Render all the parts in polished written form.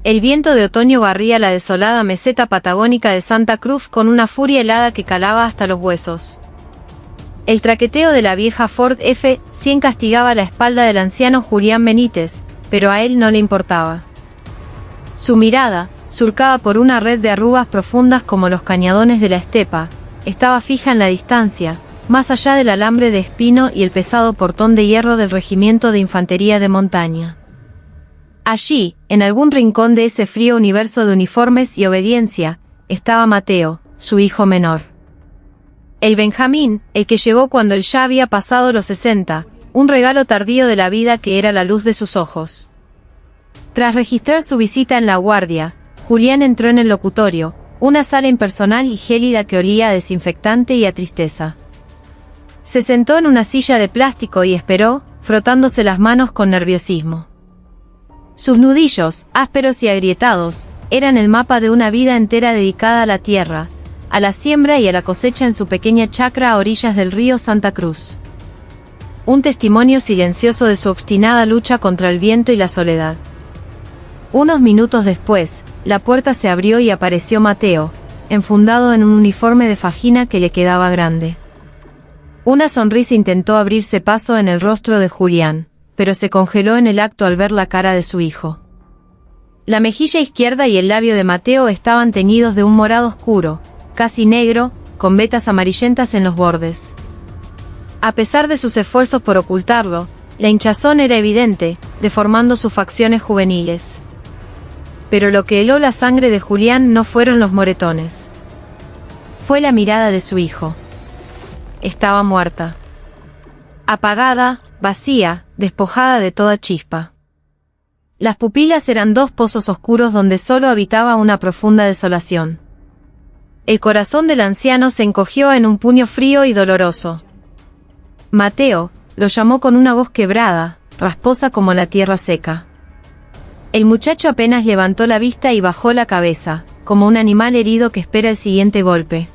El viento de otoño barría la desolada meseta patagónica de Santa Cruz con una furia helada que calaba hasta los huesos. El traqueteo de la vieja Ford F-100 castigaba la espalda del anciano Julián Benítez, pero a él no le importaba. Su mirada, surcada por una red de arrugas profundas como los cañadones de la estepa, estaba fija en la distancia, más allá del alambre de espino y el pesado portón de hierro del regimiento de infantería de montaña. Allí, en algún rincón de ese frío universo de uniformes y obediencia, estaba Mateo, su hijo menor. El Benjamín, el que llegó cuando él ya había pasado los 60, un regalo tardío de la vida que era la luz de sus ojos. Tras registrar su visita en la guardia, Julián entró en el locutorio, una sala impersonal y gélida que olía a desinfectante y a tristeza. Se sentó en una silla de plástico y esperó, frotándose las manos con nerviosismo. Sus nudillos, ásperos y agrietados, eran el mapa de una vida entera dedicada a la tierra, a la siembra y a la cosecha en su pequeña chacra a orillas del río Santa Cruz. Un testimonio silencioso de su obstinada lucha contra el viento y la soledad. Unos minutos después, la puerta se abrió y apareció Mateo, enfundado en un uniforme de fajina que le quedaba grande. Una sonrisa intentó abrirse paso en el rostro de Julián, pero se congeló en el acto al ver la cara de su hijo. La mejilla izquierda y el labio de Mateo estaban teñidos de un morado oscuro, casi negro, con vetas amarillentas en los bordes. A pesar de sus esfuerzos por ocultarlo, la hinchazón era evidente, deformando sus facciones juveniles. Pero lo que heló la sangre de Julián no fueron los moretones. Fue la mirada de su hijo. Estaba muerta. Apagada, vacía, despojada de toda chispa. Las pupilas eran dos pozos oscuros donde solo habitaba una profunda desolación. El corazón del anciano se encogió en un puño frío y doloroso. Mateo, lo llamó con una voz quebrada, rasposa como la tierra seca. El muchacho apenas levantó la vista y bajó la cabeza, como un animal herido que espera el siguiente golpe.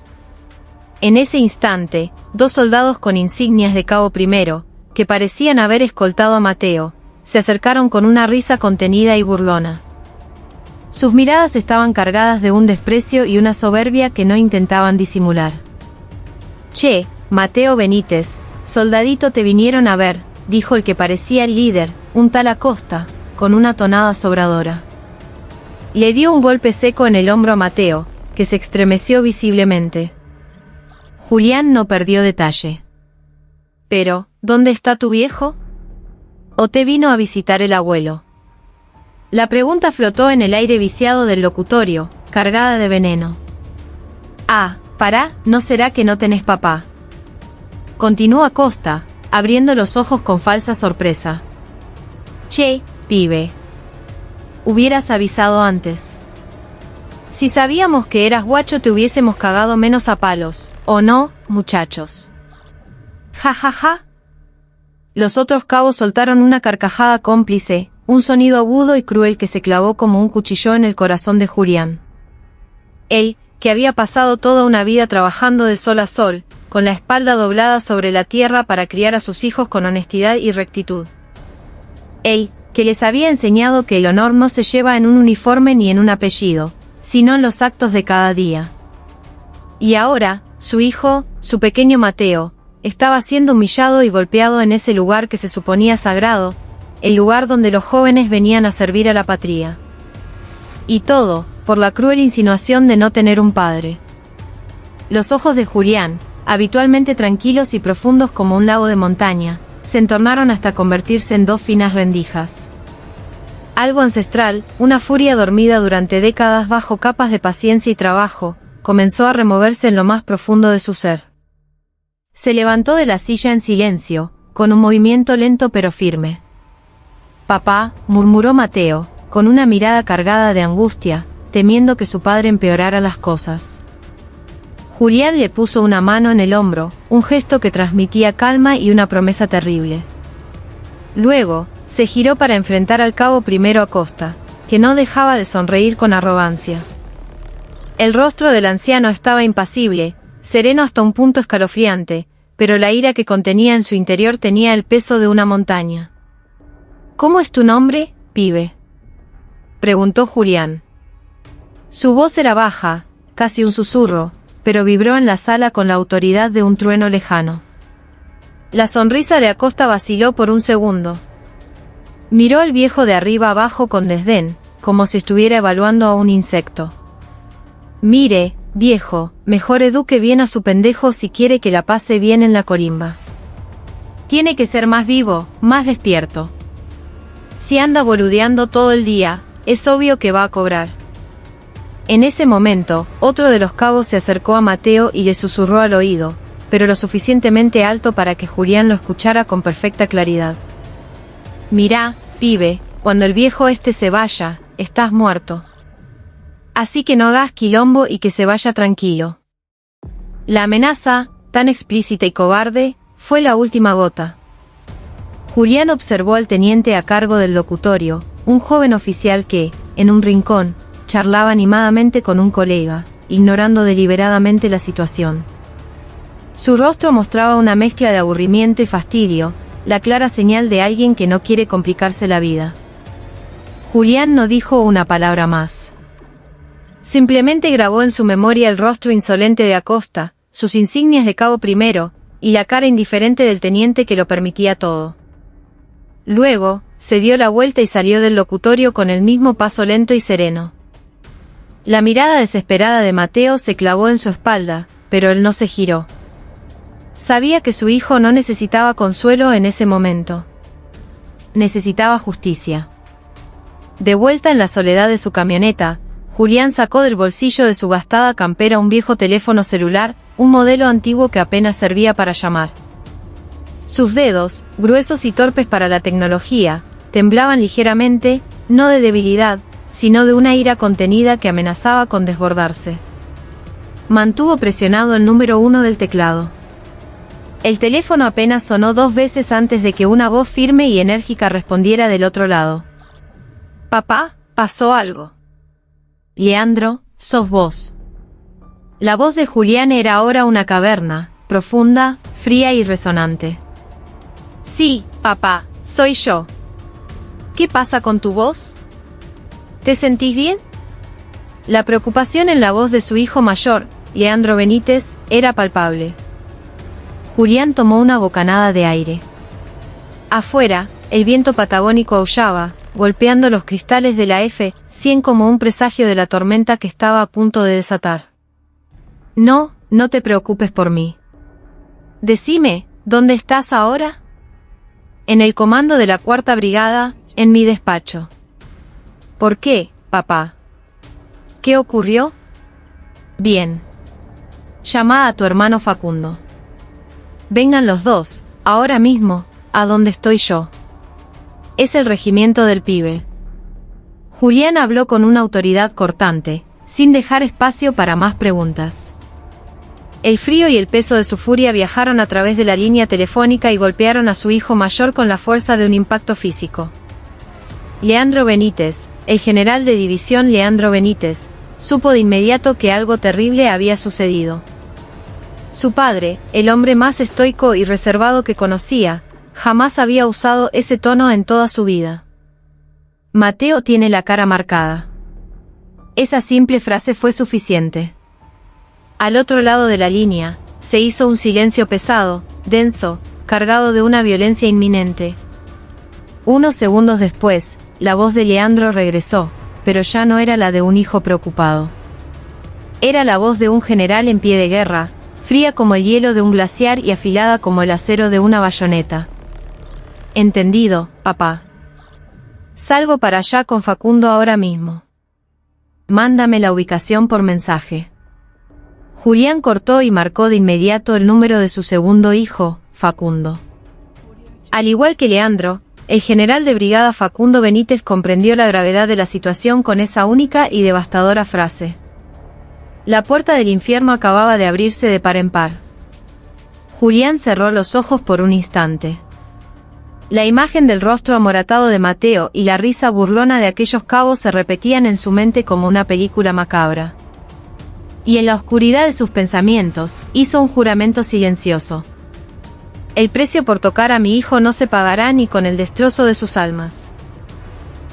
En ese instante, dos soldados con insignias de cabo primero, que parecían haber escoltado a Mateo, se acercaron con una risa contenida y burlona. Sus miradas estaban cargadas de un desprecio y una soberbia que no intentaban disimular. «Che, Mateo Benítez, soldadito, te vinieron a ver», dijo el que parecía el líder, un tal Acosta, con una tonada sobradora. Le dio un golpe seco en el hombro a Mateo, que se estremeció visiblemente. Julián no perdió detalle. «Pero, ¿dónde está tu viejo? ¿O te vino a visitar el abuelo?». La pregunta flotó en el aire viciado del locutorio, cargada de veneno. «Ah, pará, ¿no será que no tenés papá?», continuó Acosta, abriendo los ojos con falsa sorpresa. «Che, pibe. Hubieras avisado antes. Si sabíamos que eras guacho te hubiésemos cagado menos a palos, ¿o no, muchachos?». «Ja ja ja». Los otros cabos soltaron una carcajada cómplice, un sonido agudo y cruel que se clavó como un cuchillo en el corazón de Julián. Él, que había pasado toda una vida trabajando de sol a sol, con la espalda doblada sobre la tierra para criar a sus hijos con honestidad y rectitud. Él, que les había enseñado que el honor no se lleva en un uniforme ni en un apellido, sino en los actos de cada día. Y ahora, su hijo, su pequeño Mateo, estaba siendo humillado y golpeado en ese lugar que se suponía sagrado, el lugar donde los jóvenes venían a servir a la patria. Y todo, por la cruel insinuación de no tener un padre. Los ojos de Julián, habitualmente tranquilos y profundos como un lago de montaña, se entornaron hasta convertirse en dos finas rendijas. Algo ancestral, una furia dormida durante décadas bajo capas de paciencia y trabajo, comenzó a removerse en lo más profundo de su ser. Se levantó de la silla en silencio, con un movimiento lento pero firme. «Papá», murmuró Mateo, con una mirada cargada de angustia, temiendo que su padre empeorara las cosas. Julián le puso una mano en el hombro, un gesto que transmitía calma y una promesa terrible. Luego, se giró para enfrentar al cabo primero Acosta, que no dejaba de sonreír con arrogancia. El rostro del anciano estaba impasible, sereno hasta un punto escalofriante, pero la ira que contenía en su interior tenía el peso de una montaña. «¿Cómo es tu nombre, pibe?», preguntó Julián. Su voz era baja, casi un susurro, pero vibró en la sala con la autoridad de un trueno lejano. La sonrisa de Acosta vaciló por un segundo. Miró al viejo de arriba abajo con desdén, como si estuviera evaluando a un insecto. Mire, viejo, mejor eduque bien a su pendejo si quiere que la pase bien en la corimba. Tiene que ser más vivo, más despierto. Si anda boludeando todo el día, es obvio que va a cobrar. En ese momento, otro de los cabos se acercó a Mateo y le susurró al oído, pero lo suficientemente alto para que Julián lo escuchara con perfecta claridad. Mirá, pibe, cuando el viejo se vaya, estás muerto. Así que no hagas quilombo y que se vaya tranquilo. La amenaza, tan explícita y cobarde, fue la última gota. Julián observó al teniente a cargo del locutorio, un joven oficial que, en un rincón, charlaba animadamente con un colega, ignorando deliberadamente la situación. Su rostro mostraba una mezcla de aburrimiento y fastidio, la clara señal de alguien que no quiere complicarse la vida. Julián no dijo una palabra más. Simplemente grabó en su memoria el rostro insolente de Acosta, sus insignias de cabo primero, y la cara indiferente del teniente que lo permitía todo. Luego, se dio la vuelta y salió del locutorio con el mismo paso lento y sereno. La mirada desesperada de Mateo se clavó en su espalda, pero él no se giró. Sabía que su hijo no necesitaba consuelo en ese momento. Necesitaba justicia. De vuelta en la soledad de su camioneta, Julián sacó del bolsillo de su gastada campera un viejo teléfono celular, un modelo antiguo que apenas servía para llamar. Sus dedos, gruesos y torpes para la tecnología, temblaban ligeramente, no de debilidad, sino de una ira contenida que amenazaba con desbordarse. Mantuvo presionado el número 1 del teclado. El teléfono apenas sonó 2 veces antes de que una voz firme y enérgica respondiera del otro lado. «Papá, pasó algo». «Leandro, sos vos». La voz de Julián era ahora una caverna, profunda, fría y resonante. «Sí, papá, soy yo». «¿Qué pasa con tu voz? ¿Te sentís bien?». La preocupación en la voz de su hijo mayor, Leandro Benítez, era palpable. Julián tomó una bocanada de aire. Afuera, el viento patagónico aullaba, golpeando los cristales de la F-100 como un presagio de la tormenta que estaba a punto de desatar. «No, no te preocupes por mí. Decime, ¿dónde estás ahora?» «En el comando de la 4ª Brigada, en mi despacho». «¿Por qué, papá? ¿Qué ocurrió?». «Bien. Llama a tu hermano Facundo. Vengan los dos, ahora mismo, a donde estoy yo. Es el regimiento del pibe». Julián habló con una autoridad cortante, sin dejar espacio para más preguntas. El frío y el peso de su furia viajaron a través de la línea telefónica y golpearon a su hijo mayor con la fuerza de un impacto físico. Leandro Benítez, el general de división Leandro Benítez, supo de inmediato que algo terrible había sucedido. Su padre, el hombre más estoico y reservado que conocía, jamás había usado ese tono en toda su vida. «Mateo tiene la cara marcada». Esa simple frase fue suficiente. Al otro lado de la línea, se hizo un silencio pesado, denso, cargado de una violencia inminente. Unos segundos después, la voz de Leandro regresó, pero ya no era la de un hijo preocupado. Era la voz de un general en pie de guerra, fría como el hielo de un glaciar y afilada como el acero de una bayoneta. «Entendido, papá. Salgo para allá con Facundo ahora mismo. Mándame la ubicación por mensaje». Julián cortó y marcó de inmediato el número de su segundo hijo, Facundo. Al igual que Leandro, el general de brigada Facundo Benítez comprendió la gravedad de la situación con esa única y devastadora frase. La puerta del infierno acababa de abrirse de par en par. Julián cerró los ojos por un instante. La imagen del rostro amoratado de Mateo y la risa burlona de aquellos cabos se repetían en su mente como una película macabra. Y en la oscuridad de sus pensamientos, hizo un juramento silencioso. «El precio por tocar a mi hijo no se pagará ni con el destrozo de sus almas».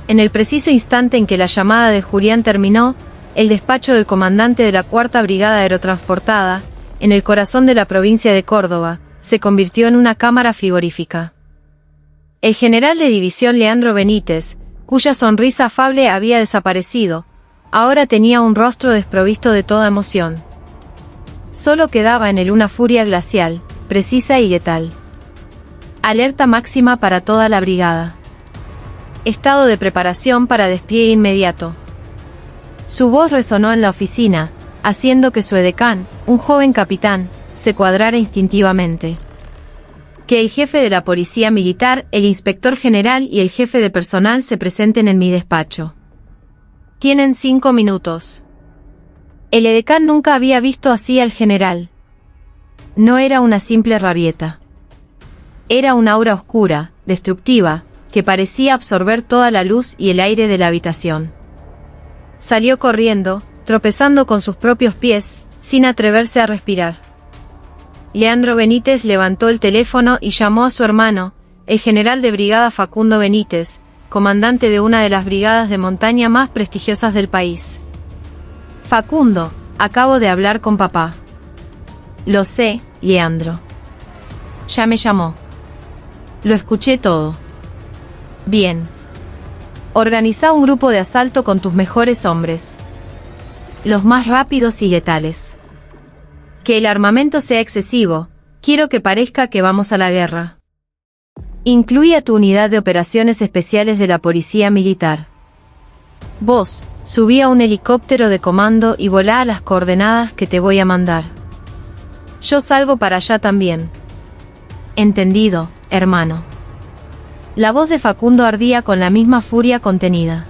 En el preciso instante en que la llamada de Julián terminó, el despacho del comandante de la 4ª Brigada Aerotransportada, en el corazón de la provincia de Córdoba, se convirtió en una cámara frigorífica. El general de división Leandro Benítez, cuya sonrisa afable había desaparecido, ahora tenía un rostro desprovisto de toda emoción. Solo quedaba en él una furia glacial, precisa y letal. Alerta máxima para toda la brigada. Estado de preparación para despliegue inmediato. Su voz resonó en la oficina, haciendo que su edecán, un joven capitán, se cuadrara instintivamente. Que el jefe de la policía militar, el inspector general y el jefe de personal se presenten en mi despacho. Tienen 5 minutos. El edecán nunca había visto así al general. No era una simple rabieta. Era un aura oscura, destructiva, que parecía absorber toda la luz y el aire de la habitación. Salió corriendo, tropezando con sus propios pies, sin atreverse a respirar. Leandro Benítez levantó el teléfono y llamó a su hermano, el general de brigada Facundo Benítez, comandante de una de las brigadas de montaña más prestigiosas del país. Facundo, acabo de hablar con papá. Lo sé, Leandro. Ya me llamó. Lo escuché todo. Bien. Organiza un grupo de asalto con tus mejores hombres. Los más rápidos y letales. Que el armamento sea excesivo, quiero que parezca que vamos a la guerra. Incluye a tu unidad de operaciones especiales de la policía militar. Vos, subí a un helicóptero de comando y volá a las coordenadas que te voy a mandar. Yo salgo para allá también. Entendido, hermano. La voz de Facundo ardía con la misma furia contenida.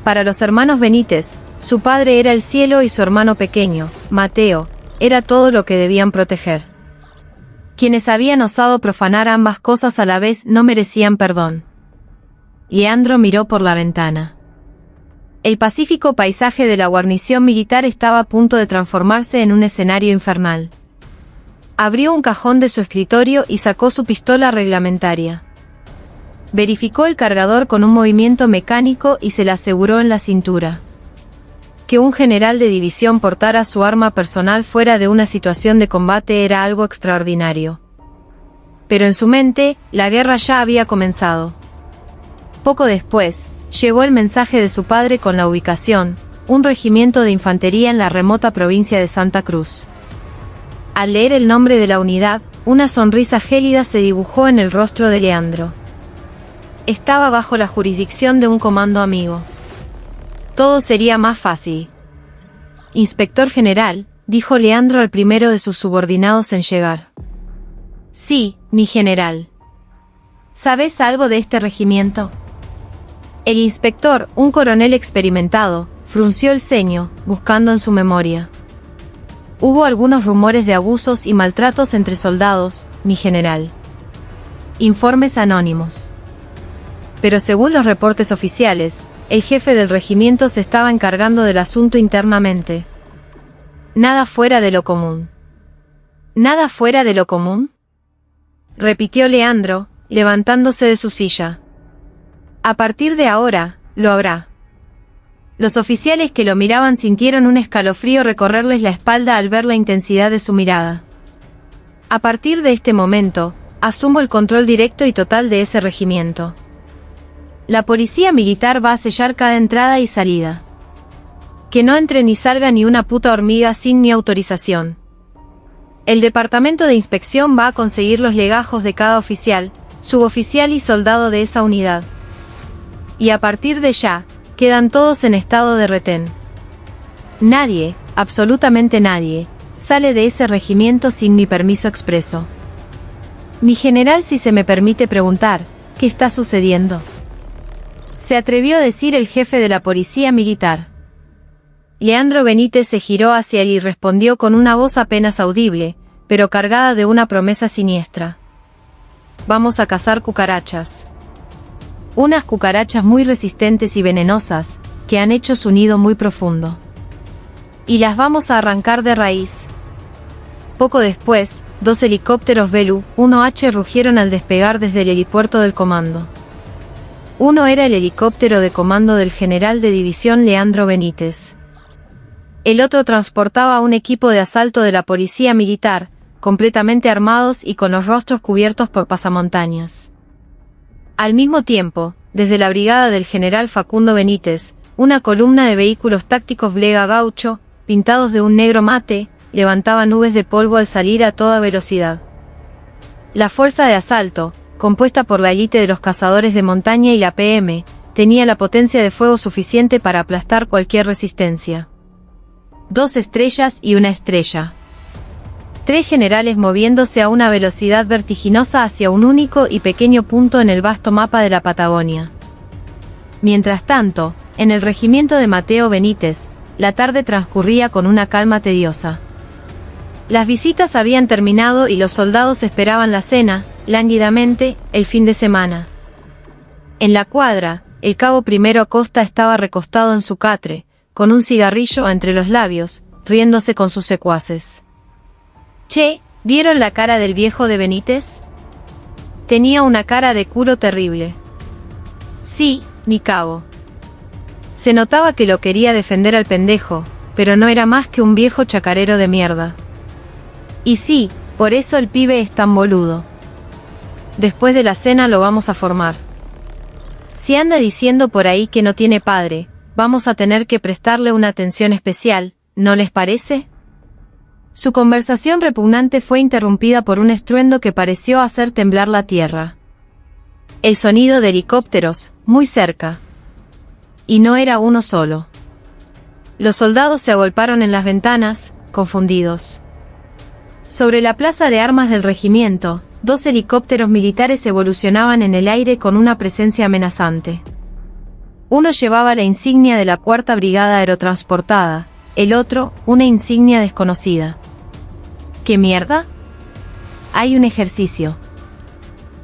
Para los hermanos Benítez, su padre era el cielo y su hermano pequeño, Mateo, era todo lo que debían proteger. Quienes habían osado profanar ambas cosas a la vez no merecían perdón. Leandro miró por la ventana. El pacífico paisaje de la guarnición militar estaba a punto de transformarse en un escenario infernal. Abrió un cajón de su escritorio y sacó su pistola reglamentaria. Verificó el cargador con un movimiento mecánico y se la aseguró en la cintura. Que un general de división portara su arma personal fuera de una situación de combate era algo extraordinario. Pero en su mente, la guerra ya había comenzado. Poco después, llegó el mensaje de su padre con la ubicación, un regimiento de infantería en la remota provincia de Santa Cruz. Al leer el nombre de la unidad, una sonrisa gélida se dibujó en el rostro de Leandro. Estaba bajo la jurisdicción de un comando amigo. Todo sería más fácil. Inspector general, dijo Leandro al primero de sus subordinados en llegar. Sí, mi general. ¿Sabes algo de este regimiento? El inspector, un coronel experimentado, frunció el ceño, buscando en su memoria. Hubo algunos rumores de abusos y maltratos entre soldados, mi general. Informes anónimos. Pero según los reportes oficiales, el jefe del regimiento se estaba encargando del asunto internamente. Nada fuera de lo común. ¿Nada fuera de lo común? Repitió Leandro, levantándose de su silla. A partir de ahora, lo habrá. Los oficiales que lo miraban sintieron un escalofrío recorrerles la espalda al ver la intensidad de su mirada. A partir de este momento, asumo el control directo y total de ese regimiento. La policía militar va a sellar cada entrada y salida. Que no entre ni salga ni una puta hormiga sin mi autorización. El departamento de inspección va a conseguir los legajos de cada oficial, suboficial y soldado de esa unidad. Y a partir de ya, quedan todos en estado de retén. Nadie, absolutamente nadie, sale de ese regimiento sin mi permiso expreso. Mi general, si se me permite preguntar, ¿qué está sucediendo?, se atrevió a decir el jefe de la policía militar. Leandro Benítez se giró hacia él y respondió con una voz apenas audible, pero cargada de una promesa siniestra. Vamos a cazar cucarachas. Unas cucarachas muy resistentes y venenosas, que han hecho su nido muy profundo. Y las vamos a arrancar de raíz. Poco después, 2 helicópteros Belu-1H rugieron al despegar desde el helipuerto del comando. Uno era el helicóptero de comando del general de división Leandro Benítez. El otro transportaba un equipo de asalto de la policía militar, completamente armados y con los rostros cubiertos por pasamontañas. Al mismo tiempo, desde la brigada del general Facundo Benítez, una columna de vehículos tácticos Blega Gaucho, pintados de un negro mate, levantaba nubes de polvo al salir a toda velocidad. La fuerza de asalto, compuesta por la élite de los cazadores de montaña y la PM, tenía la potencia de fuego suficiente para aplastar cualquier resistencia. 2 estrellas y una estrella. 3 generales moviéndose a una velocidad vertiginosa hacia un único y pequeño punto en el vasto mapa de la Patagonia. Mientras tanto, en el regimiento de Mateo Benítez, la tarde transcurría con una calma tediosa. Las visitas habían terminado y los soldados esperaban la cena, lánguidamente, el fin de semana. En la cuadra, el cabo Primero Acosta estaba recostado en su catre, con un cigarrillo entre los labios, riéndose con sus secuaces. «Che, ¿vieron la cara del viejo de Benítez? Tenía una cara de culo terrible». «Sí, mi cabo». Se notaba que lo quería defender al pendejo, pero no era más que un viejo chacarero de mierda. Y sí, por eso el pibe es tan boludo. Después de la cena lo vamos a formar. Si anda diciendo por ahí que no tiene padre, vamos a tener que prestarle una atención especial, ¿no les parece? Su conversación repugnante fue interrumpida por un estruendo que pareció hacer temblar la tierra. El sonido de helicópteros, muy cerca. Y no era uno solo. Los soldados se agolparon en las ventanas, confundidos. Sobre la plaza de armas del regimiento, 2 helicópteros militares evolucionaban en el aire con una presencia amenazante. Uno llevaba la insignia de la 4ª Brigada Aerotransportada, el otro, una insignia desconocida. ¿Qué mierda? Hay un ejercicio.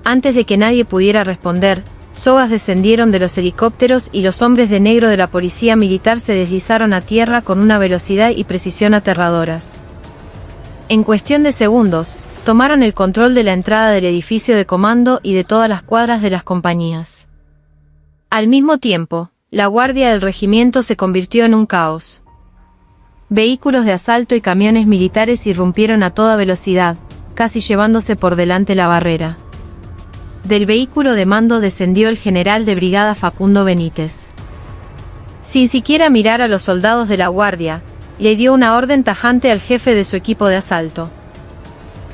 Antes de que nadie pudiera responder, sogas descendieron de los helicópteros y los hombres de negro de la policía militar se deslizaron a tierra con una velocidad y precisión aterradoras. En cuestión de segundos, tomaron el control de la entrada del edificio de comando y de todas las cuadras de las compañías. Al mismo tiempo, la guardia del regimiento se convirtió en un caos. Vehículos de asalto y camiones militares irrumpieron a toda velocidad, casi llevándose por delante la barrera. Del vehículo de mando descendió el general de brigada Facundo Benítez. Sin siquiera mirar a los soldados de la guardia, le dio una orden tajante al jefe de su equipo de asalto.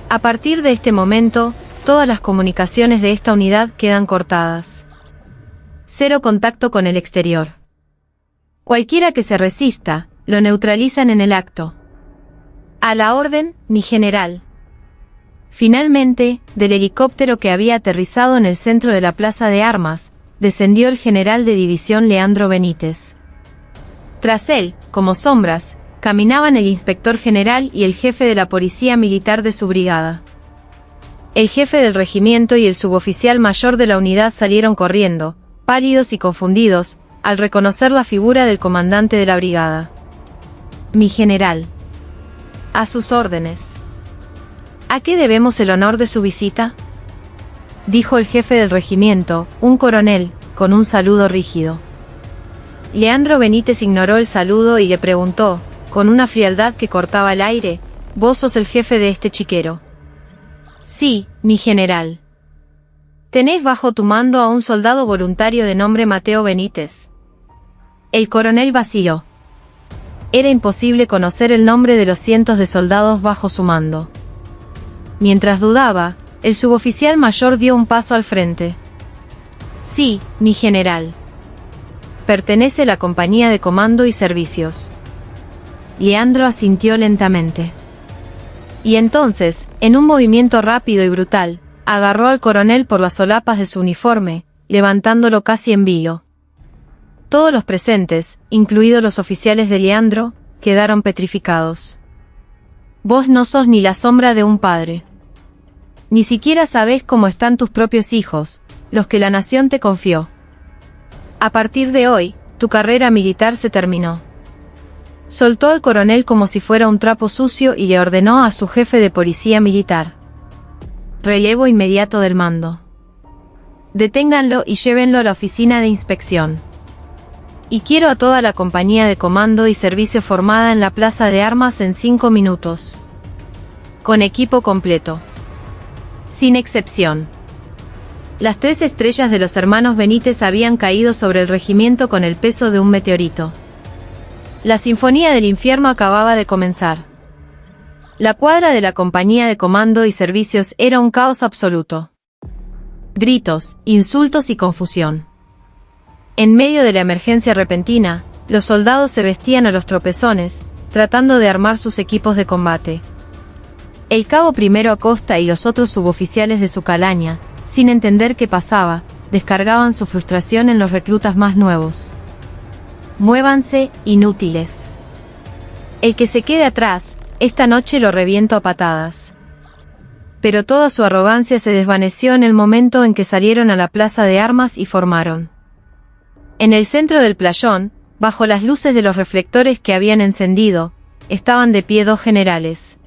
A partir de este momento, todas las comunicaciones de esta unidad quedan cortadas. 0 contacto con el exterior. Cualquiera que se resista, lo neutralizan en el acto. A la orden, mi general. Finalmente, del helicóptero que había aterrizado en el centro de la plaza de armas, descendió el general de división Leandro Benítez. Tras él, como sombras, caminaban el inspector general y el jefe de la policía militar de su brigada. El jefe del regimiento y el suboficial mayor de la unidad salieron corriendo, pálidos y confundidos, al reconocer la figura del comandante de la brigada. Mi general. A sus órdenes. ¿A qué debemos el honor de su visita?, dijo el jefe del regimiento, un coronel, con un saludo rígido. Leandro Benítez ignoró el saludo y le preguntó, con una frialdad que cortaba el aire, «¿Vos sos el jefe de este chiquero?». «Sí, mi general». «Tenés bajo tu mando a un soldado voluntario de nombre Mateo Benítez». El coronel vaciló. Era imposible conocer el nombre de los cientos de soldados bajo su mando. Mientras dudaba, el suboficial mayor dio un paso al frente. «Sí, mi general. Pertenece a la compañía de comando y servicios». Leandro asintió lentamente. Y entonces, en un movimiento rápido y brutal, agarró al coronel por las solapas de su uniforme, levantándolo casi en vilo. Todos los presentes, incluidos los oficiales de Leandro, quedaron petrificados. «Vos no sos ni la sombra de un padre. Ni siquiera sabés cómo están tus propios hijos, los que la nación te confió. A partir de hoy, tu carrera militar se terminó». Soltó al coronel como si fuera un trapo sucio y le ordenó a su jefe de policía militar: «Relevo inmediato del mando». Deténganlo y llévenlo a la oficina de inspección. Y quiero a toda la compañía de comando y servicio formada en la plaza de armas en 5 minutos. Con equipo completo. Sin excepción. Las 3 estrellas de los hermanos Benítez habían caído sobre el regimiento con el peso de un meteorito. La sinfonía del infierno acababa de comenzar. La cuadra de la compañía de comando y servicios era un caos absoluto. Gritos, insultos y confusión. En medio de la emergencia repentina, los soldados se vestían a los tropezones, tratando de armar sus equipos de combate. El cabo primero Acosta y los otros suboficiales de su calaña, sin entender qué pasaba, descargaban su frustración en los reclutas más nuevos. Muévanse, inútiles. El que se quede atrás, esta noche lo reviento a patadas. Pero toda su arrogancia se desvaneció en el momento en que salieron a la plaza de armas y formaron. En el centro del playón, bajo las luces de los reflectores que habían encendido, estaban de pie 2 generales.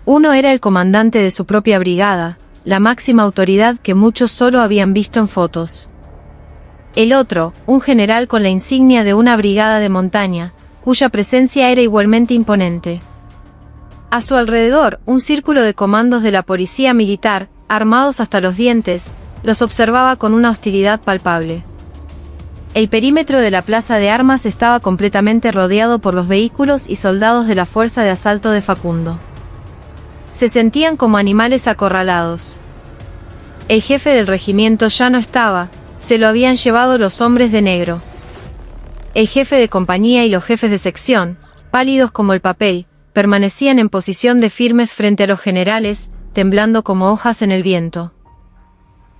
Uno era el comandante de su propia brigada, la máxima autoridad que muchos solo habían visto en fotos. El otro, un general con la insignia de una brigada de montaña, cuya presencia era igualmente imponente. A su alrededor, un círculo de comandos de la policía militar, armados hasta los dientes, los observaba con una hostilidad palpable. El perímetro de la plaza de armas estaba completamente rodeado por los vehículos y soldados de la fuerza de asalto de Facundo. Se sentían como animales acorralados. El jefe del regimiento ya no estaba, se lo habían llevado los hombres de negro. El jefe de compañía y los jefes de sección, pálidos como el papel, permanecían en posición de firmes frente a los generales, temblando como hojas en el viento.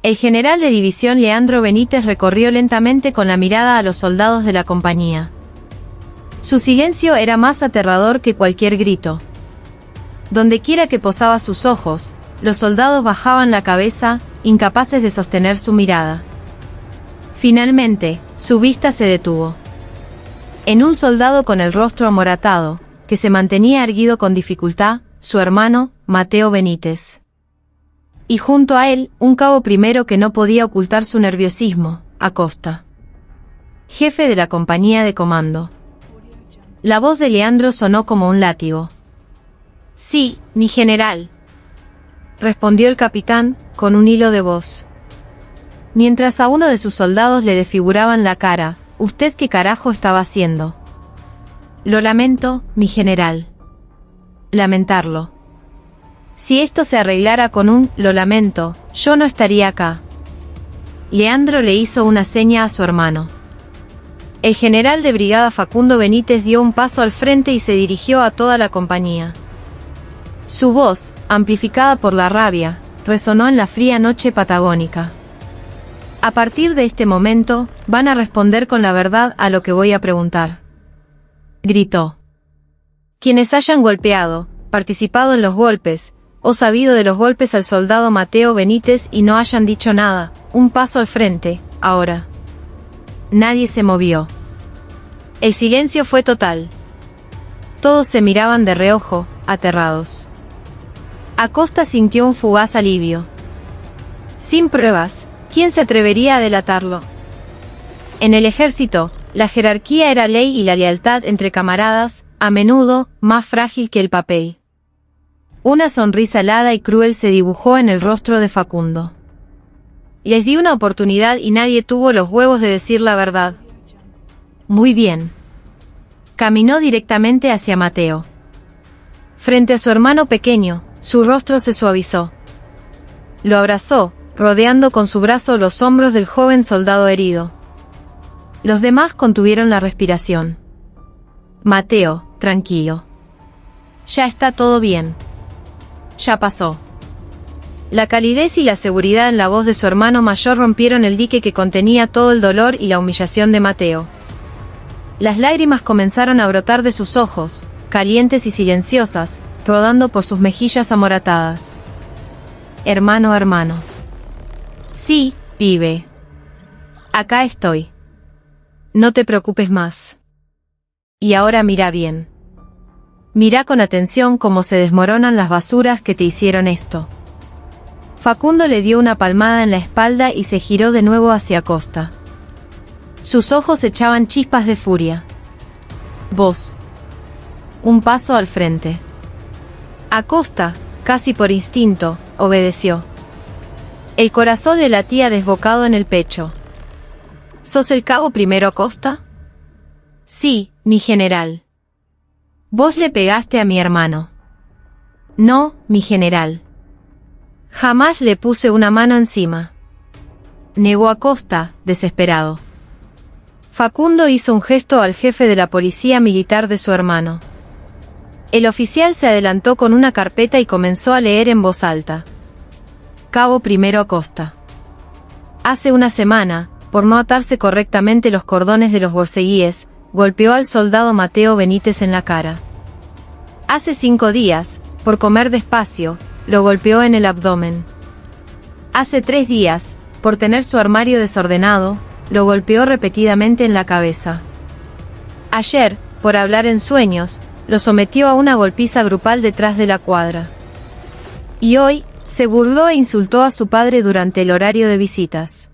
El general de división Leandro Benítez recorrió lentamente con la mirada a los soldados de la compañía. Su silencio era más aterrador que cualquier grito. Dondequiera que posaba sus ojos, los soldados bajaban la cabeza, incapaces de sostener su mirada. Finalmente, su vista se detuvo. En un soldado con el rostro amoratado, que se mantenía erguido con dificultad, su hermano, Mateo Benítez. Y junto a él, un cabo primero que no podía ocultar su nerviosismo, Acosta. Jefe de la compañía de comando. La voz de Leandro sonó como un látigo. Sí, mi general, respondió el capitán, con un hilo de voz. Mientras a uno de sus soldados le desfiguraban la cara, ¿usted qué carajo estaba haciendo? Lo lamento, mi general. Lamentarlo. Si esto se arreglara con un «lo lamento», yo no estaría acá. Leandro le hizo una seña a su hermano. El general de brigada Facundo Benítez dio un paso al frente y se dirigió a toda la compañía. Su voz, amplificada por la rabia, resonó en la fría noche patagónica. A partir de este momento, van a responder con la verdad a lo que voy a preguntar. Gritó. Quienes hayan golpeado, participado en los golpes, o sabido de los golpes al soldado Mateo Benítez y no hayan dicho nada, un paso al frente, ahora. Nadie se movió. El silencio fue total. Todos se miraban de reojo, aterrados. Acosta sintió un fugaz alivio. Sin pruebas, ¿quién se atrevería a delatarlo? En el ejército, la jerarquía era ley y la lealtad entre camaradas, a menudo, más frágil que el papel. Una sonrisa helada y cruel se dibujó en el rostro de Facundo. Les di una oportunidad y nadie tuvo los huevos de decir la verdad. Muy bien. Caminó directamente hacia Mateo. Frente a su hermano pequeño, su rostro se suavizó. Lo abrazó, rodeando con su brazo los hombros del joven soldado herido. Los demás contuvieron la respiración. Mateo, tranquilo. Ya está todo bien. Ya pasó. La calidez y la seguridad en la voz de su hermano mayor rompieron el dique que contenía todo el dolor y la humillación de Mateo. Las lágrimas comenzaron a brotar de sus ojos, calientes y silenciosas, rodando por sus mejillas amoratadas. Hermano, hermano. Sí, pibe. Acá estoy. No te preocupes más. Y ahora mira bien. Mira con atención cómo se desmoronan las basuras que te hicieron esto. Facundo le dio una palmada en la espalda y se giró de nuevo hacia Acosta. Sus ojos echaban chispas de furia. Vos. Un paso al frente. Acosta, casi por instinto, obedeció. El corazón le latía desbocado en el pecho. ¿Sos el cabo primero Acosta? Sí, mi general. Vos le pegaste a mi hermano. No, mi general. Jamás le puse una mano encima. Negó Acosta, desesperado. Facundo hizo un gesto al jefe de la policía militar de su hermano. El oficial se adelantó con una carpeta y comenzó a leer en voz alta. Cabo primero Acosta. Hace una semana, por no atarse correctamente los cordones de los borceguíes, golpeó al soldado Mateo Benítez en la cara. Hace 5 días, por comer despacio, lo golpeó en el abdomen. Hace 3 días, por tener su armario desordenado, lo golpeó repetidamente en la cabeza. Ayer, por hablar en sueños, lo sometió a una golpiza grupal detrás de la cuadra. Y hoy, se burló e insultó a su padre durante el horario de visitas.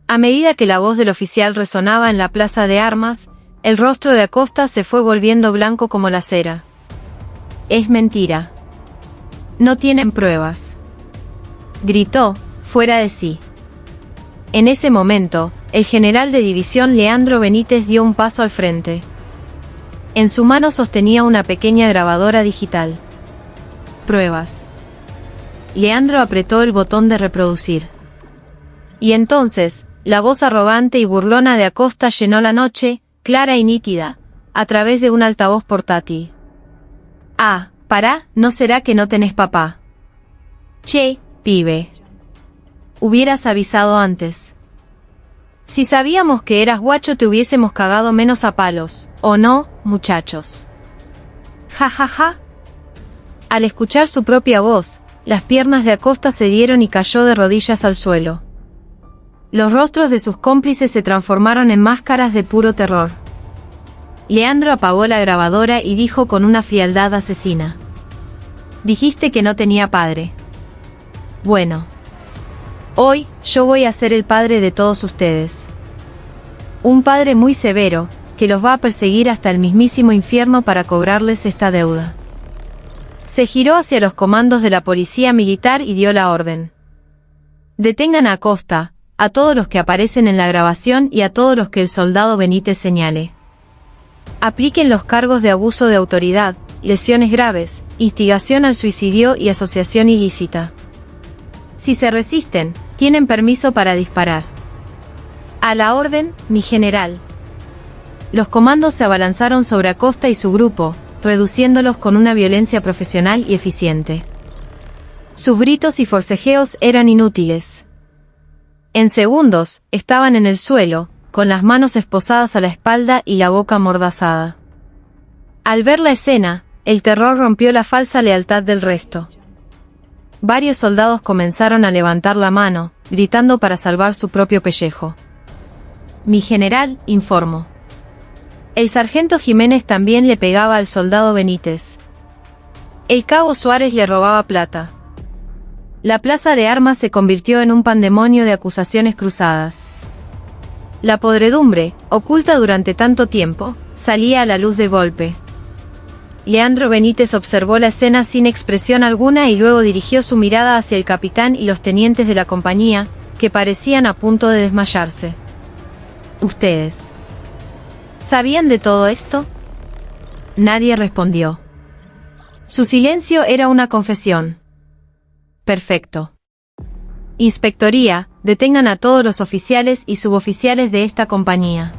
A medida que la voz del oficial resonaba en la plaza de armas, el rostro de Acosta se fue volviendo blanco como la cera. Es mentira. No tienen pruebas. Gritó, fuera de sí. En ese momento, el general de división Leandro Benítez dio un paso al frente. En su mano sostenía una pequeña grabadora digital. Pruebas. Leandro apretó el botón de reproducir. Y entonces, la voz arrogante y burlona de Acosta llenó la noche, clara y nítida, a través de un altavoz portátil. Ah, pará, ¿no será que no tenés papá? Che, pibe. Hubieras avisado antes. Si sabíamos que eras guacho te hubiésemos cagado menos a palos, ¿o no, muchachos? Ja ja ja. Al escuchar su propia voz, las piernas de Acosta se dieron y cayó de rodillas al suelo. Los rostros de sus cómplices se transformaron en máscaras de puro terror. Leandro apagó la grabadora y dijo con una frialdad asesina. Dijiste que no tenía padre. Bueno. Hoy, yo voy a ser el padre de todos ustedes. Un padre muy severo, que los va a perseguir hasta el mismísimo infierno para cobrarles esta deuda. Se giró hacia los comandos de la policía militar y dio la orden. Detengan a Acosta, a todos los que aparecen en la grabación y a todos los que el soldado Benítez señale. Apliquen los cargos de abuso de autoridad, lesiones graves, instigación al suicidio y asociación ilícita. Si se resisten, tienen permiso para disparar. A la orden, mi general. Los comandos se abalanzaron sobre Acosta y su grupo, reduciéndolos con una violencia profesional y eficiente. Sus gritos y forcejeos eran inútiles. En segundos, estaban en el suelo, con las manos esposadas a la espalda y la boca amordazada. Al ver la escena, el terror rompió la falsa lealtad del resto. Varios soldados comenzaron a levantar la mano, gritando para salvar su propio pellejo. Mi general, informó. El sargento Jiménez también le pegaba al soldado Benítez. El cabo Suárez le robaba plata. La plaza de armas se convirtió en un pandemonio de acusaciones cruzadas. La podredumbre, oculta durante tanto tiempo, salía a la luz de golpe. Leandro Benítez observó la escena sin expresión alguna y luego dirigió su mirada hacia el capitán y los tenientes de la compañía, que parecían a punto de desmayarse. ¿Ustedes sabían de todo esto? Nadie respondió. Su silencio era una confesión. Perfecto. Inspectoría, detengan a todos los oficiales y suboficiales de esta compañía.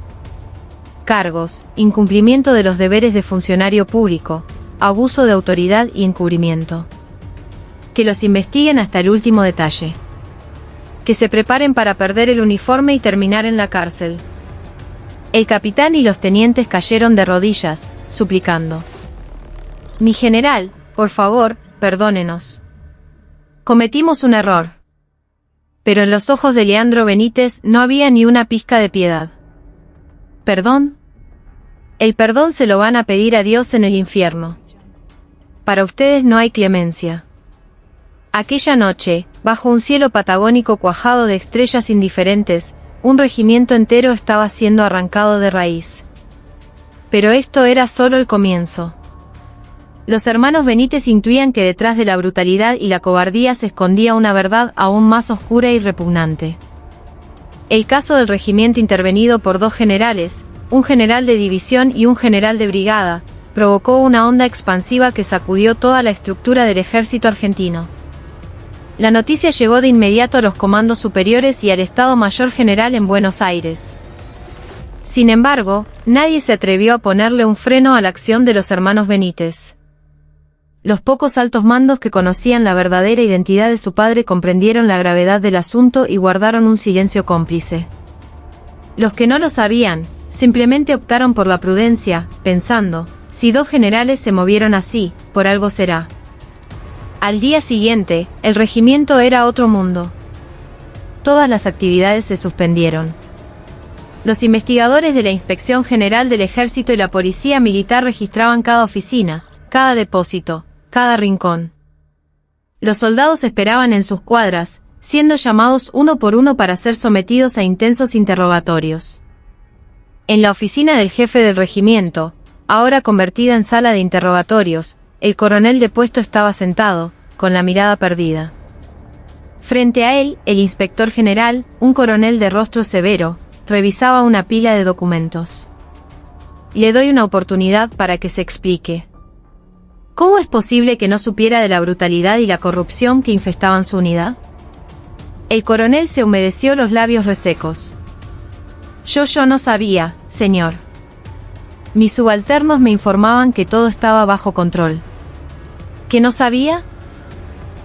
Cargos: incumplimiento de los deberes de funcionario público, abuso de autoridad y encubrimiento. Que los investiguen hasta el último detalle. Que se preparen para perder el uniforme y terminar en la cárcel. El capitán y los tenientes cayeron de rodillas, suplicando. Mi general, por favor, perdónenos. Cometimos un error. Pero en los ojos de Leandro Benítez no había ni una pizca de piedad. ¿Perdón? El perdón se lo van a pedir a Dios en el infierno. Para ustedes no hay clemencia. Aquella noche, bajo un cielo patagónico cuajado de estrellas indiferentes, un regimiento entero estaba siendo arrancado de raíz. Pero esto era solo el comienzo. Los hermanos Benítez intuían que detrás de la brutalidad y la cobardía se escondía una verdad aún más oscura y repugnante. El caso del regimiento intervenido por dos generales, un general de división y un general de brigada, provocó una onda expansiva que sacudió toda la estructura del ejército argentino. La noticia llegó de inmediato a los comandos superiores y al Estado Mayor General en Buenos Aires. Sin embargo, nadie se atrevió a ponerle un freno a la acción de los hermanos Benítez. Los pocos altos mandos que conocían la verdadera identidad de su padre comprendieron la gravedad del asunto y guardaron un silencio cómplice. Los que no lo sabían, simplemente optaron por la prudencia, pensando, si dos generales se movieron así, por algo será. Al día siguiente, el regimiento era otro mundo. Todas las actividades se suspendieron. Los investigadores de la Inspección General del Ejército y la Policía Militar registraban cada oficina, cada depósito, cada rincón. Los soldados esperaban en sus cuadras, siendo llamados uno por uno para ser sometidos a intensos interrogatorios. En la oficina del jefe del regimiento, ahora convertida en sala de interrogatorios, el coronel depuesto estaba sentado, con la mirada perdida. Frente a él, el inspector general, un coronel de rostro severo, revisaba una pila de documentos. Le doy una oportunidad para que se explique. ¿Cómo es posible que no supiera de la brutalidad y la corrupción que infestaban su unidad? El coronel se humedeció los labios resecos. Yo no sabía, señor. Mis subalternos me informaban que todo estaba bajo control. ¿Que no sabía?,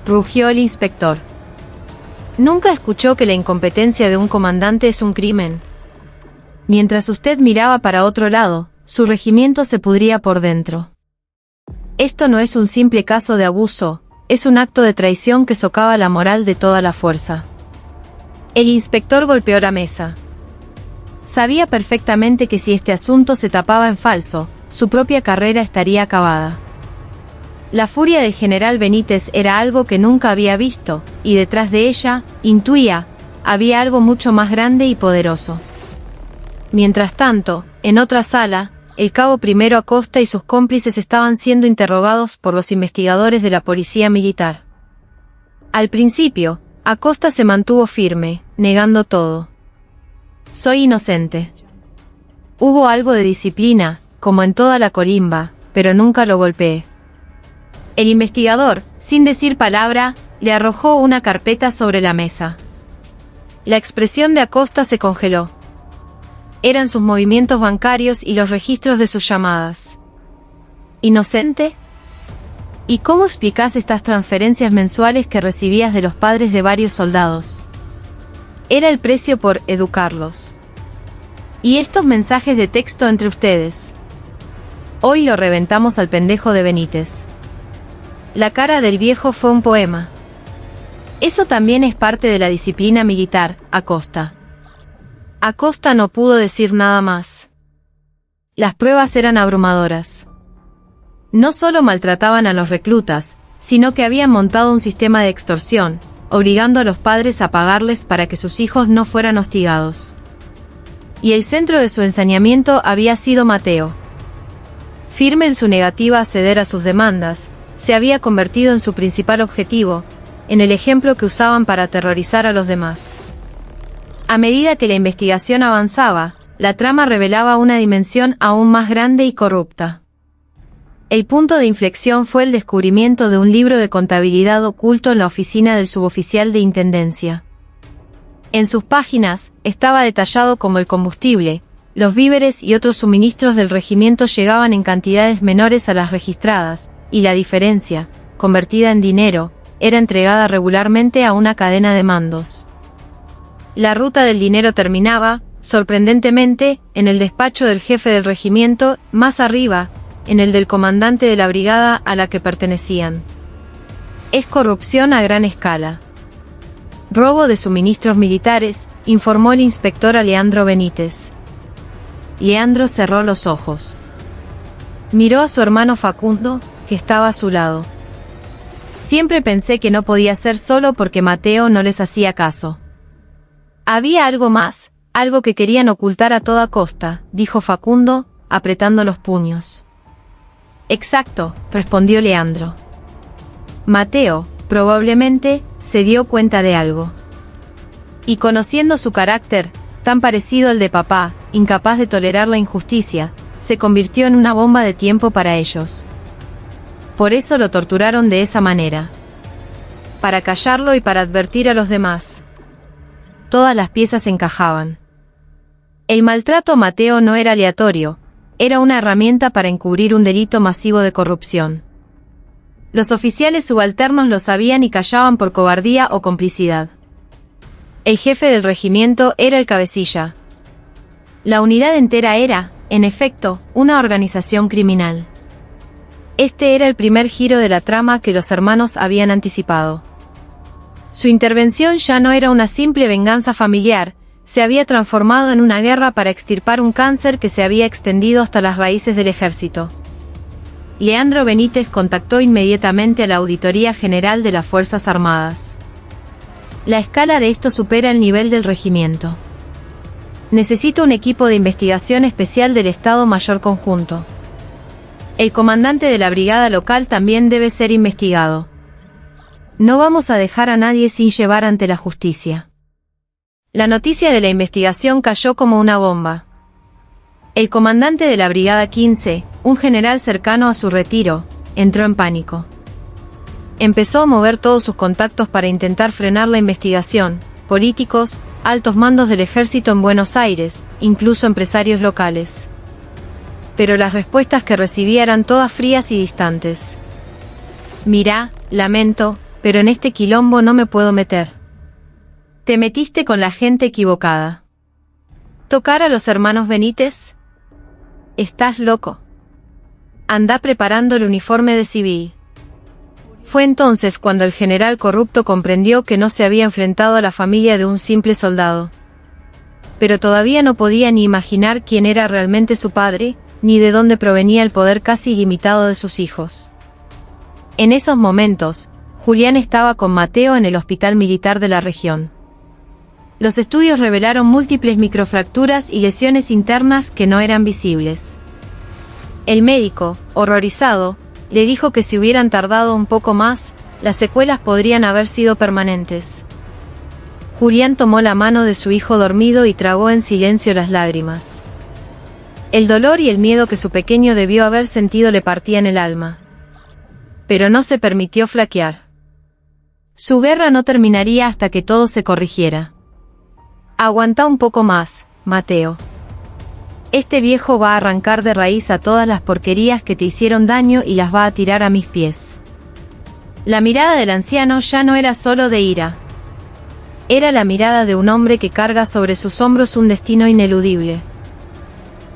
rugió el inspector. ¿Nunca escuchó que la incompetencia de un comandante es un crimen? Mientras usted miraba para otro lado, su regimiento se pudría por dentro. Esto no es un simple caso de abuso, es un acto de traición que socava la moral de toda la fuerza. El inspector golpeó la mesa. Sabía perfectamente que si este asunto se tapaba en falso, su propia carrera estaría acabada. La furia del general Benítez era algo que nunca había visto, y detrás de ella, intuía, había algo mucho más grande y poderoso. Mientras tanto, en otra sala, el cabo Primero Acosta y sus cómplices estaban siendo interrogados por los investigadores de la policía militar. Al principio, Acosta se mantuvo firme, negando todo. Soy inocente. Hubo algo de disciplina, como en toda la colimba, pero nunca lo golpeé. El investigador, sin decir palabra, le arrojó una carpeta sobre la mesa. La expresión de Acosta se congeló. Eran sus movimientos bancarios y los registros de sus llamadas. ¿Inocente? ¿Y cómo explicás estas transferencias mensuales que recibías de los padres de varios soldados? Era el precio por educarlos. ¿Y estos mensajes de texto entre ustedes? Hoy lo reventamos al pendejo de Benítez. La cara del viejo fue un poema. Eso también es parte de la disciplina militar, Acosta. Acosta no pudo decir nada más. Las pruebas eran abrumadoras. No solo maltrataban a los reclutas, sino que habían montado un sistema de extorsión, obligando a los padres a pagarles para que sus hijos no fueran hostigados. Y el centro de su ensañamiento había sido Mateo. Firme en su negativa a ceder a sus demandas, se había convertido en su principal objetivo, en el ejemplo que usaban para aterrorizar a los demás. A medida que la investigación avanzaba, la trama revelaba una dimensión aún más grande y corrupta. El punto de inflexión fue el descubrimiento de un libro de contabilidad oculto en la oficina del suboficial de intendencia. En sus páginas, estaba detallado cómo el combustible, los víveres y otros suministros del regimiento llegaban en cantidades menores a las registradas, y la diferencia, convertida en dinero, era entregada regularmente a una cadena de mandos. La ruta del dinero terminaba, sorprendentemente, en el despacho del jefe del regimiento, más arriba, en el del comandante de la brigada a la que pertenecían. Es corrupción a gran escala. Robo de suministros militares, informó el inspector a Leandro Benítez. Leandro cerró los ojos. Miró a su hermano Facundo, que estaba a su lado. Siempre pensé que no podía ser solo porque Mateo no les hacía caso. Había algo más, algo que querían ocultar a toda costa, dijo Facundo, apretando los puños. Exacto, respondió Leandro. Mateo, probablemente, se dio cuenta de algo. Y conociendo su carácter, tan parecido al de papá, incapaz de tolerar la injusticia, se convirtió en una bomba de tiempo para ellos. Por eso lo torturaron de esa manera. Para callarlo y para advertir a los demás. Todas las piezas encajaban. El maltrato a Mateo no era aleatorio, era una herramienta para encubrir un delito masivo de corrupción. Los oficiales subalternos lo sabían y callaban por cobardía o complicidad. El jefe del regimiento era el cabecilla. La unidad entera era, en efecto, una organización criminal. Este era el primer giro de la trama que los hermanos habían anticipado. Su intervención ya no era una simple venganza familiar, se había transformado en una guerra para extirpar un cáncer que se había extendido hasta las raíces del ejército. Leandro Benítez contactó inmediatamente a la Auditoría General de las Fuerzas Armadas. La escala de esto supera el nivel del regimiento. Necesito un equipo de investigación especial del Estado Mayor Conjunto. El comandante de la brigada local también debe ser investigado. No vamos a dejar a nadie sin llevar ante la justicia. La noticia de la investigación cayó como una bomba. El comandante de la brigada 15, un general cercano a su retiro, entró en pánico. Empezó a mover todos sus contactos para intentar frenar la investigación, políticos, altos mandos del ejército en Buenos Aires, incluso empresarios locales. Pero las respuestas que recibía eran todas frías y distantes. Mirá, lamento, pero en este quilombo no me puedo meter. Te metiste con la gente equivocada. ¿Tocar a los hermanos Benítez? Estás loco. Andá preparando el uniforme de civil. Fue entonces cuando el general corrupto comprendió que no se había enfrentado a la familia de un simple soldado. Pero todavía no podía ni imaginar quién era realmente su padre, ni de dónde provenía el poder casi ilimitado de sus hijos. En esos momentos, Julián estaba con Mateo en el hospital militar de la región. Los estudios revelaron múltiples microfracturas y lesiones internas que no eran visibles. El médico, horrorizado, le dijo que si hubieran tardado un poco más, las secuelas podrían haber sido permanentes. Julián tomó la mano de su hijo dormido y tragó en silencio las lágrimas. El dolor y el miedo que su pequeño debió haber sentido le partían el alma. Pero no se permitió flaquear. Su guerra no terminaría hasta que todo se corrigiera. Aguanta un poco más, Mateo. Este viejo va a arrancar de raíz a todas las porquerías que te hicieron daño y las va a tirar a mis pies. La mirada del anciano ya no era solo de ira. Era la mirada de un hombre que carga sobre sus hombros un destino ineludible.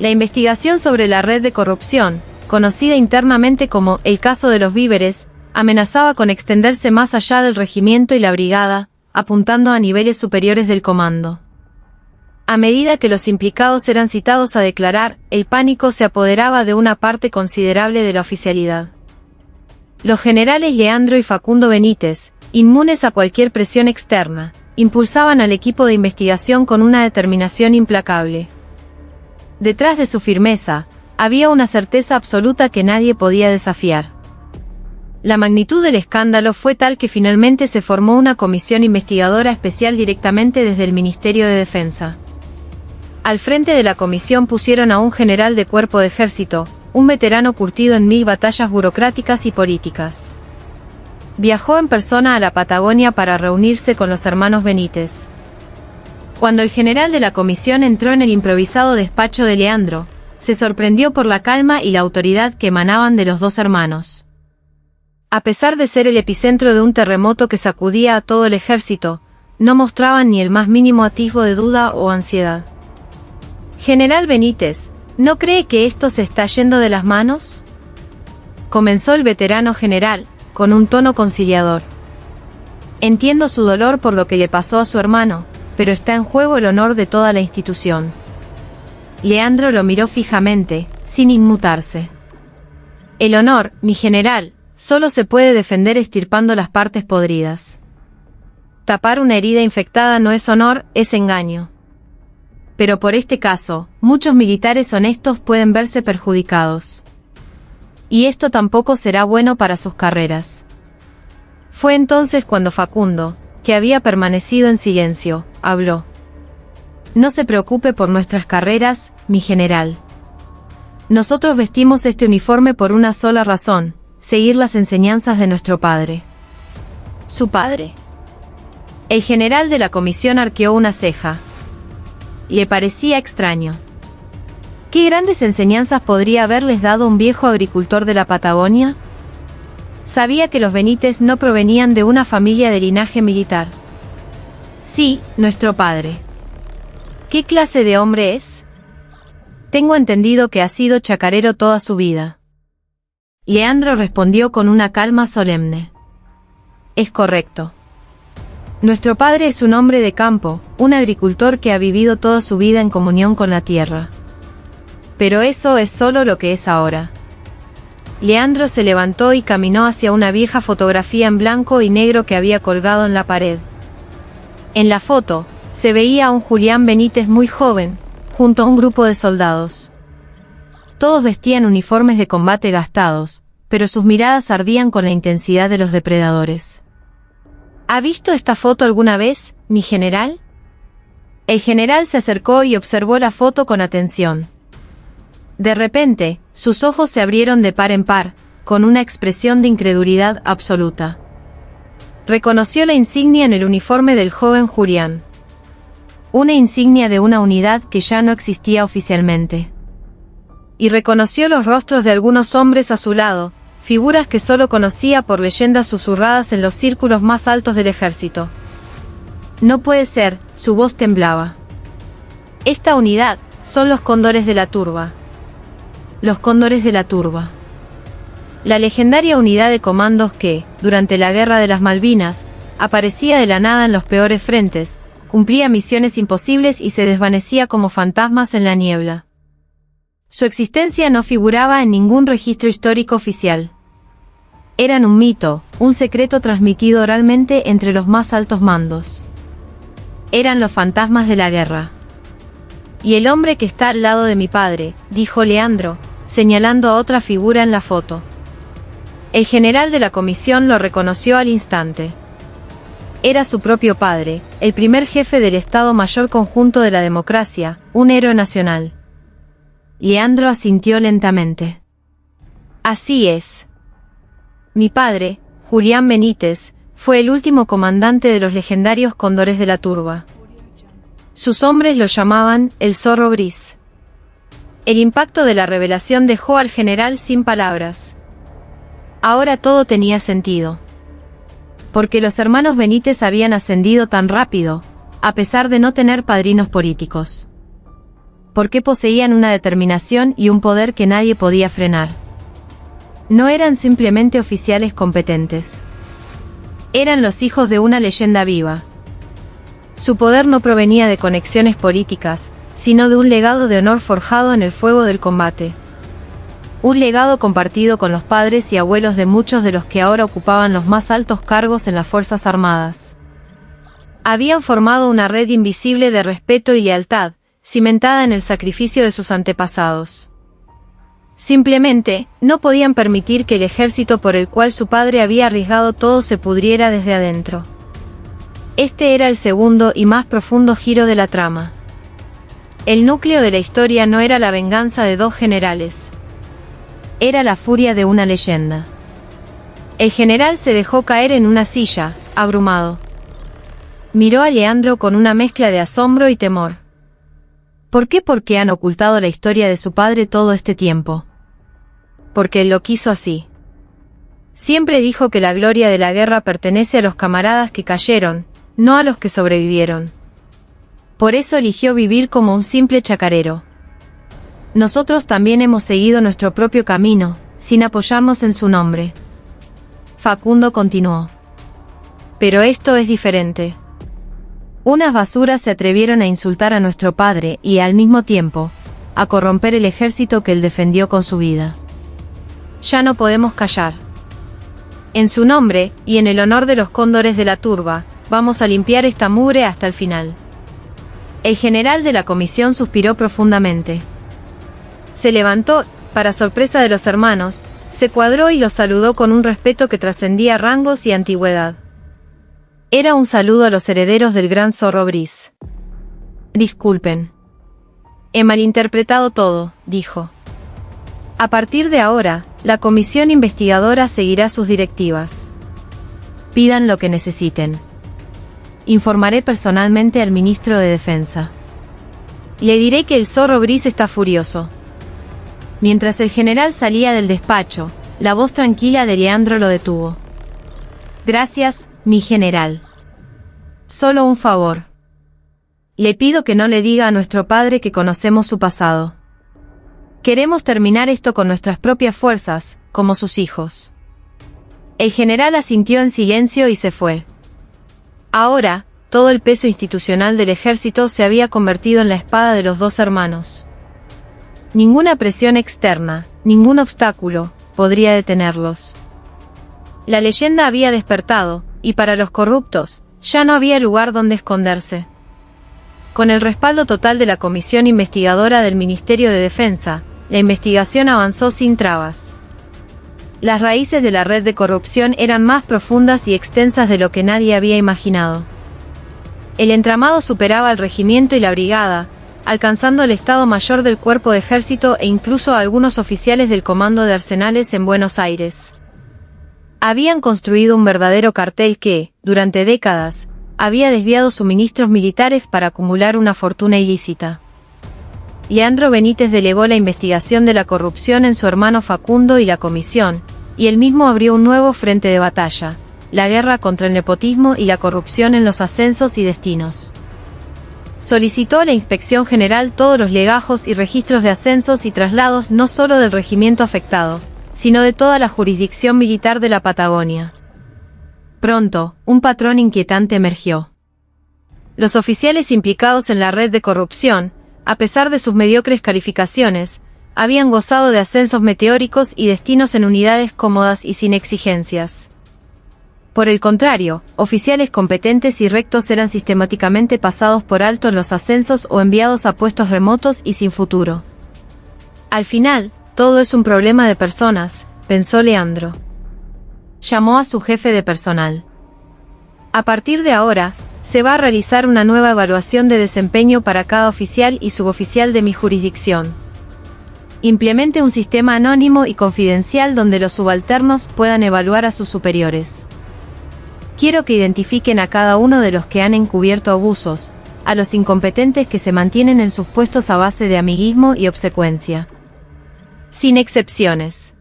La investigación sobre la red de corrupción, conocida internamente como el caso de los víveres, amenazaba con extenderse más allá del regimiento y la brigada, apuntando a niveles superiores del comando. A medida que los implicados eran citados a declarar, el pánico se apoderaba de una parte considerable de la oficialidad. Los generales Leandro y Facundo Benítez, inmunes a cualquier presión externa, impulsaban al equipo de investigación con una determinación implacable. Detrás de su firmeza, había una certeza absoluta que nadie podía desafiar. La magnitud del escándalo fue tal que finalmente se formó una comisión investigadora especial directamente desde el Ministerio de Defensa. Al frente de la comisión pusieron a un general de cuerpo de ejército, un veterano curtido en 1000 batallas burocráticas y políticas. Viajó en persona a la Patagonia para reunirse con los hermanos Benítez. Cuando el general de la comisión entró en el improvisado despacho de Leandro, se sorprendió por la calma y la autoridad que emanaban de los dos hermanos. A pesar de ser el epicentro de un terremoto que sacudía a todo el ejército, no mostraban ni el más mínimo atisbo de duda o ansiedad. «General Benítez, ¿no cree que esto se está yendo de las manos?», comenzó el veterano general, con un tono conciliador. «Entiendo su dolor por lo que le pasó a su hermano, pero está en juego el honor de toda la institución». Leandro lo miró fijamente, sin inmutarse. «El honor, mi general, Solo se puede defender extirpando las partes podridas. Tapar una herida infectada no es honor, es engaño. Pero por este caso, muchos militares honestos pueden verse perjudicados. Y esto tampoco será bueno para sus carreras. Fue entonces cuando Facundo, que había permanecido en silencio, habló. No se preocupe por nuestras carreras, mi general. Nosotros vestimos este uniforme por una sola razón, seguir las enseñanzas de nuestro padre. ¿Su padre? El general de la comisión arqueó una ceja. Le parecía extraño. ¿Qué grandes enseñanzas podría haberles dado un viejo agricultor de la Patagonia? Sabía que los Benítez no provenían de una familia de linaje militar. Sí, nuestro padre. ¿Qué clase de hombre es? Tengo entendido que ha sido chacarero toda su vida. Leandro respondió con una calma solemne. Es correcto. Nuestro padre es un hombre de campo, un agricultor que ha vivido toda su vida en comunión con la tierra. Pero eso es solo lo que es ahora. Leandro se levantó y caminó hacia una vieja fotografía en blanco y negro que había colgado en la pared. En la foto, se veía a un Julián Benítez muy joven, junto a un grupo de soldados. Todos vestían uniformes de combate gastados, pero sus miradas ardían con la intensidad de los depredadores. ¿Ha visto esta foto alguna vez, mi general? El general se acercó y observó la foto con atención. De repente, sus ojos se abrieron de par en par, con una expresión de incredulidad absoluta. Reconoció la insignia en el uniforme del joven Julián. Una insignia de una unidad que ya no existía oficialmente. Y reconoció los rostros de algunos hombres a su lado, figuras que solo conocía por leyendas susurradas en los círculos más altos del ejército. No puede ser, su voz temblaba. Esta unidad, son los Cóndores de la Turba. Los Cóndores de la Turba. La legendaria unidad de comandos que, durante la Guerra de las Malvinas, aparecía de la nada en los peores frentes, cumplía misiones imposibles y se desvanecía como fantasmas en la niebla. Su existencia no figuraba en ningún registro histórico oficial. Eran un mito, un secreto transmitido oralmente entre los más altos mandos. Eran los fantasmas de la guerra. Y el hombre que está al lado de mi padre, dijo Leandro, señalando a otra figura en la foto. El general de la comisión lo reconoció al instante. Era su propio padre, el primer jefe del Estado Mayor Conjunto de la Democracia, un héroe nacional. Leandro asintió lentamente. Así es. Mi padre, Julián Benítez, fue el último comandante de los legendarios Cóndores de la Turba. Sus hombres lo llamaban el Zorro Gris. El impacto de la revelación dejó al general sin palabras. Ahora todo tenía sentido. Porque los hermanos Benítez habían ascendido tan rápido, a pesar de no tener padrinos políticos. Porque poseían una determinación y un poder que nadie podía frenar. No eran simplemente oficiales competentes. Eran los hijos de una leyenda viva. Su poder no provenía de conexiones políticas, sino de un legado de honor forjado en el fuego del combate. Un legado compartido con los padres y abuelos de muchos de los que ahora ocupaban los más altos cargos en las Fuerzas Armadas. Habían formado una red invisible de respeto y lealtad, cimentada en el sacrificio de sus antepasados. Simplemente, no podían permitir que el ejército por el cual su padre había arriesgado todo se pudriera desde adentro. Este era el segundo y más profundo giro de la trama. El núcleo de la historia no era la venganza de dos generales. Era la furia de una leyenda. El general se dejó caer en una silla, abrumado. Miró a Leandro con una mezcla de asombro y temor. ¿Por qué? Porque han ocultado la historia de su padre todo este tiempo. Porque él lo quiso así. Siempre dijo que la gloria de la guerra pertenece a los camaradas que cayeron, no a los que sobrevivieron. Por eso eligió vivir como un simple chacarero. Nosotros también hemos seguido nuestro propio camino, sin apoyarnos en su nombre. Facundo continuó. Pero esto es diferente. Unas basuras se atrevieron a insultar a nuestro padre y, al mismo tiempo, a corromper el ejército que él defendió con su vida. Ya no podemos callar. En su nombre, y en el honor de los cóndores de la turba, vamos a limpiar esta mugre hasta el final. El general de la comisión suspiró profundamente. Se levantó, para sorpresa de los hermanos, se cuadró y los saludó con un respeto que trascendía rangos y antigüedad. Era un saludo a los herederos del gran zorro gris. Disculpen. He malinterpretado todo, dijo. A partir de ahora, la comisión investigadora seguirá sus directivas. Pidan lo que necesiten. Informaré personalmente al ministro de Defensa. Le diré que el zorro gris está furioso. Mientras el general salía del despacho, la voz tranquila de Leandro lo detuvo. Gracias, mi general. Solo un favor. Le pido que no le diga a nuestro padre que conocemos su pasado. Queremos terminar esto con nuestras propias fuerzas, como sus hijos. El general asintió en silencio y se fue. Ahora, todo el peso institucional del ejército se había convertido en la espada de los dos hermanos. Ninguna presión externa, ningún obstáculo, podría detenerlos. La leyenda había despertado, y para los corruptos, ya no había lugar donde esconderse. Con el respaldo total de la Comisión Investigadora del Ministerio de Defensa, la investigación avanzó sin trabas. Las raíces de la red de corrupción eran más profundas y extensas de lo que nadie había imaginado. El entramado superaba al regimiento y la brigada, alcanzando el Estado Mayor del Cuerpo de Ejército e incluso a algunos oficiales del Comando de Arsenales en Buenos Aires. Habían construido un verdadero cartel que, durante décadas, había desviado suministros militares para acumular una fortuna ilícita. Leandro Benítez delegó la investigación de la corrupción en su hermano Facundo y la comisión, y él mismo abrió un nuevo frente de batalla, la guerra contra el nepotismo y la corrupción en los ascensos y destinos. Solicitó a la Inspección General todos los legajos y registros de ascensos y traslados no solo del regimiento afectado, sino de toda la jurisdicción militar de la Patagonia. Pronto, un patrón inquietante emergió. Los oficiales implicados en la red de corrupción, a pesar de sus mediocres calificaciones, habían gozado de ascensos meteóricos y destinos en unidades cómodas y sin exigencias. Por el contrario, oficiales competentes y rectos eran sistemáticamente pasados por alto en los ascensos o enviados a puestos remotos y sin futuro. Al final, todo es un problema de personas, pensó Leandro. Llamó a su jefe de personal. A partir de ahora, se va a realizar una nueva evaluación de desempeño para cada oficial y suboficial de mi jurisdicción. Implemente un sistema anónimo y confidencial donde los subalternos puedan evaluar a sus superiores. Quiero que identifiquen a cada uno de los que han encubierto abusos, a los incompetentes que se mantienen en sus puestos a base de amiguismo y obsecuencia. Sin excepciones.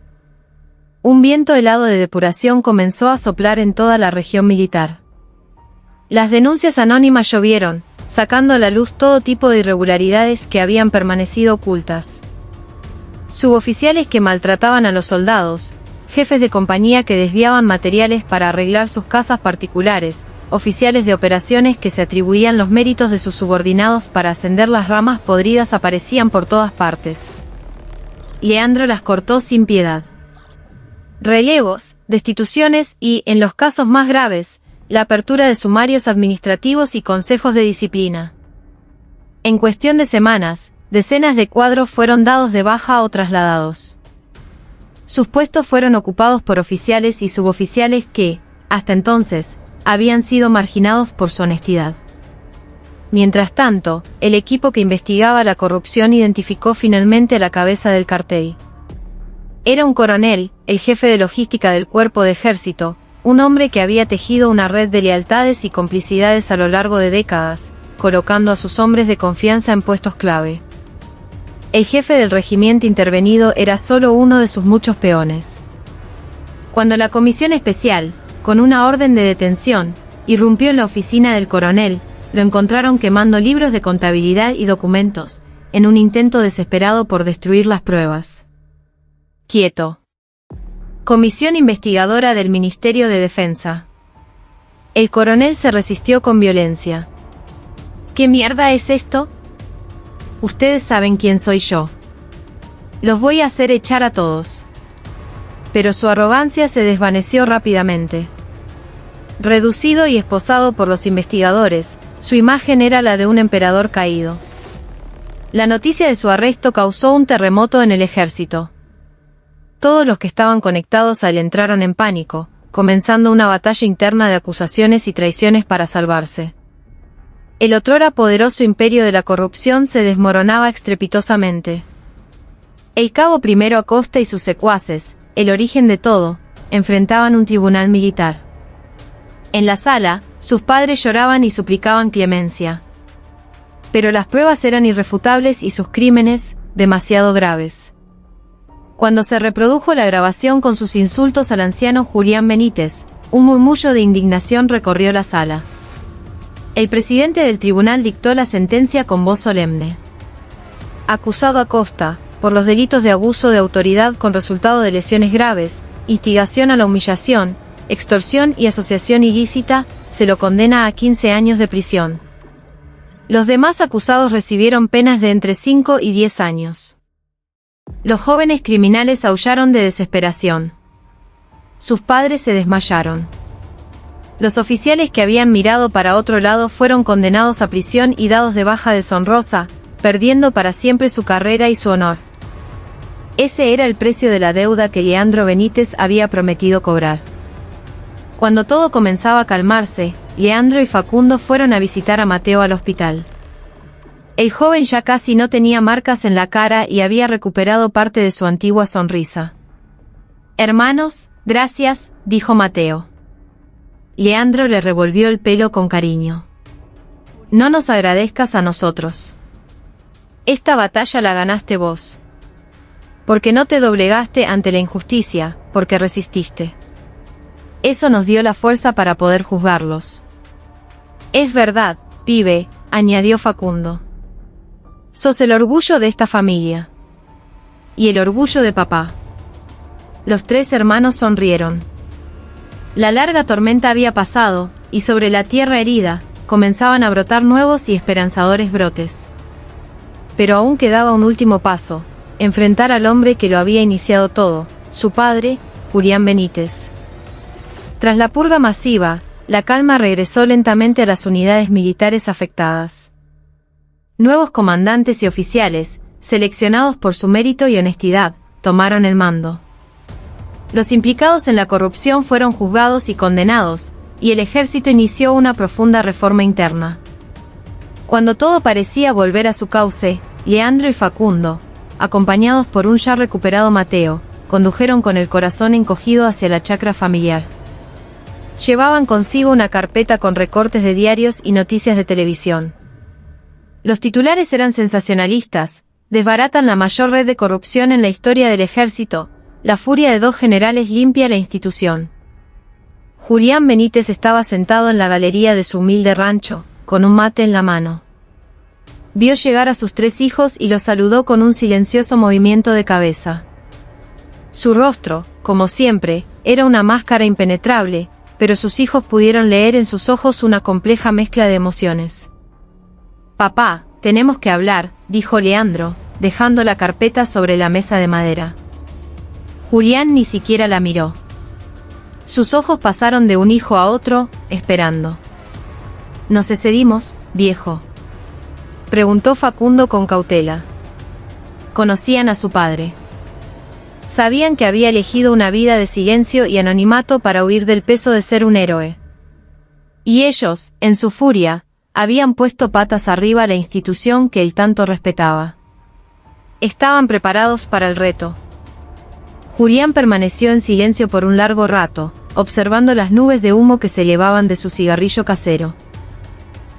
Un viento helado de depuración comenzó a soplar en toda la región militar. Las denuncias anónimas llovieron, sacando a la luz todo tipo de irregularidades que habían permanecido ocultas. Suboficiales que maltrataban a los soldados, jefes de compañía que desviaban materiales para arreglar sus casas particulares, oficiales de operaciones que se atribuían los méritos de sus subordinados para ascender las ramas podridas aparecían por todas partes. Leandro las cortó sin piedad. Relevos, destituciones y, en los casos más graves, la apertura de sumarios administrativos y consejos de disciplina. En cuestión de semanas, decenas de cuadros fueron dados de baja o trasladados. Sus puestos fueron ocupados por oficiales y suboficiales que, hasta entonces, habían sido marginados por su honestidad. Mientras tanto, el equipo que investigaba la corrupción identificó finalmente a la cabeza del cartel. Era un coronel, el jefe de logística del Cuerpo de Ejército, un hombre que había tejido una red de lealtades y complicidades a lo largo de décadas, colocando a sus hombres de confianza en puestos clave. El jefe del regimiento intervenido era solo uno de sus muchos peones. Cuando la comisión especial, con una orden de detención, irrumpió en la oficina del coronel, lo encontraron quemando libros de contabilidad y documentos, en un intento desesperado por destruir las pruebas. Quieto. Comisión investigadora del Ministerio de Defensa. El coronel se resistió con violencia. ¿Qué mierda es esto? Ustedes saben quién soy yo. Los voy a hacer echar a todos. pero su arrogancia se desvaneció rápidamente. Reducido y esposado por los investigadores, su imagen era la de un emperador caído. La noticia de su arresto causó un terremoto en el ejército. Todos los que estaban conectados a él entraron en pánico, comenzando una batalla interna de acusaciones y traiciones para salvarse. El otrora poderoso imperio de la corrupción se desmoronaba estrepitosamente. El cabo I Acosta y sus secuaces, el origen de todo, enfrentaban un tribunal militar. En la sala, sus padres lloraban y suplicaban clemencia. Pero las pruebas eran irrefutables y sus crímenes, demasiado graves. Cuando se reprodujo la grabación con sus insultos al anciano Julián Benítez, un murmullo de indignación recorrió la sala. El presidente del tribunal dictó la sentencia con voz solemne. Acusado Acosta, por los delitos de abuso de autoridad con resultado de lesiones graves, instigación a la humillación, extorsión y asociación ilícita, se lo condena a 15 años de prisión. Los demás acusados recibieron penas de entre 5 y 10 años. Los jóvenes criminales aullaron de desesperación. Sus padres se desmayaron. Los oficiales que habían mirado para otro lado fueron condenados a prisión y dados de baja deshonrosa, perdiendo para siempre su carrera y su honor. Ese era el precio de la deuda que Leandro Benítez había prometido cobrar. Cuando todo comenzaba a calmarse, Leandro y Facundo fueron a visitar a Mateo al hospital. El joven ya casi no tenía marcas en la cara y había recuperado parte de su antigua sonrisa. «Hermanos, gracias», dijo Mateo. Leandro le revolvió el pelo con cariño. «No nos agradezcas a nosotros. Esta batalla la ganaste vos. Porque no te doblegaste ante la injusticia, porque resististe. Eso nos dio la fuerza para poder juzgarlos». «Es verdad, pibe», añadió Facundo. «Sos el orgullo de esta familia. Y el orgullo de papá». Los tres hermanos sonrieron. La larga tormenta había pasado, y sobre la tierra herida, comenzaban a brotar nuevos y esperanzadores brotes. Pero aún quedaba un último paso, enfrentar al hombre que lo había iniciado todo, su padre, Julián Benítez. Tras la purga masiva, la calma regresó lentamente a las unidades militares afectadas. Nuevos comandantes y oficiales, seleccionados por su mérito y honestidad, tomaron el mando. Los implicados en la corrupción fueron juzgados y condenados, y el ejército inició una profunda reforma interna. Cuando todo parecía volver a su cauce, Leandro y Facundo, acompañados por un ya recuperado Mateo, condujeron con el corazón encogido hacia la chacra familiar. Llevaban consigo una carpeta con recortes de diarios y noticias de televisión. Los titulares eran sensacionalistas: desbaratan la mayor red de corrupción en la historia del ejército, la furia de dos generales limpia la institución. Julián Benítez estaba sentado en la galería de su humilde rancho, con un mate en la mano. Vio llegar a sus tres hijos y los saludó con un silencioso movimiento de cabeza. Su rostro, como siempre, era una máscara impenetrable, pero sus hijos pudieron leer en sus ojos una compleja mezcla de emociones. «Papá, tenemos que hablar», dijo Leandro, dejando la carpeta sobre la mesa de madera. Julián ni siquiera la miró. Sus ojos pasaron de un hijo a otro, esperando. «¿Nos excedimos, viejo?», preguntó Facundo con cautela. Conocían a su padre. Sabían que había elegido una vida de silencio y anonimato para huir del peso de ser un héroe. Y ellos, en su furia, habían puesto patas arriba la institución que él tanto respetaba. Estaban preparados para el reto. Julián permaneció en silencio por un largo rato, observando las nubes de humo que se elevaban de su cigarrillo casero.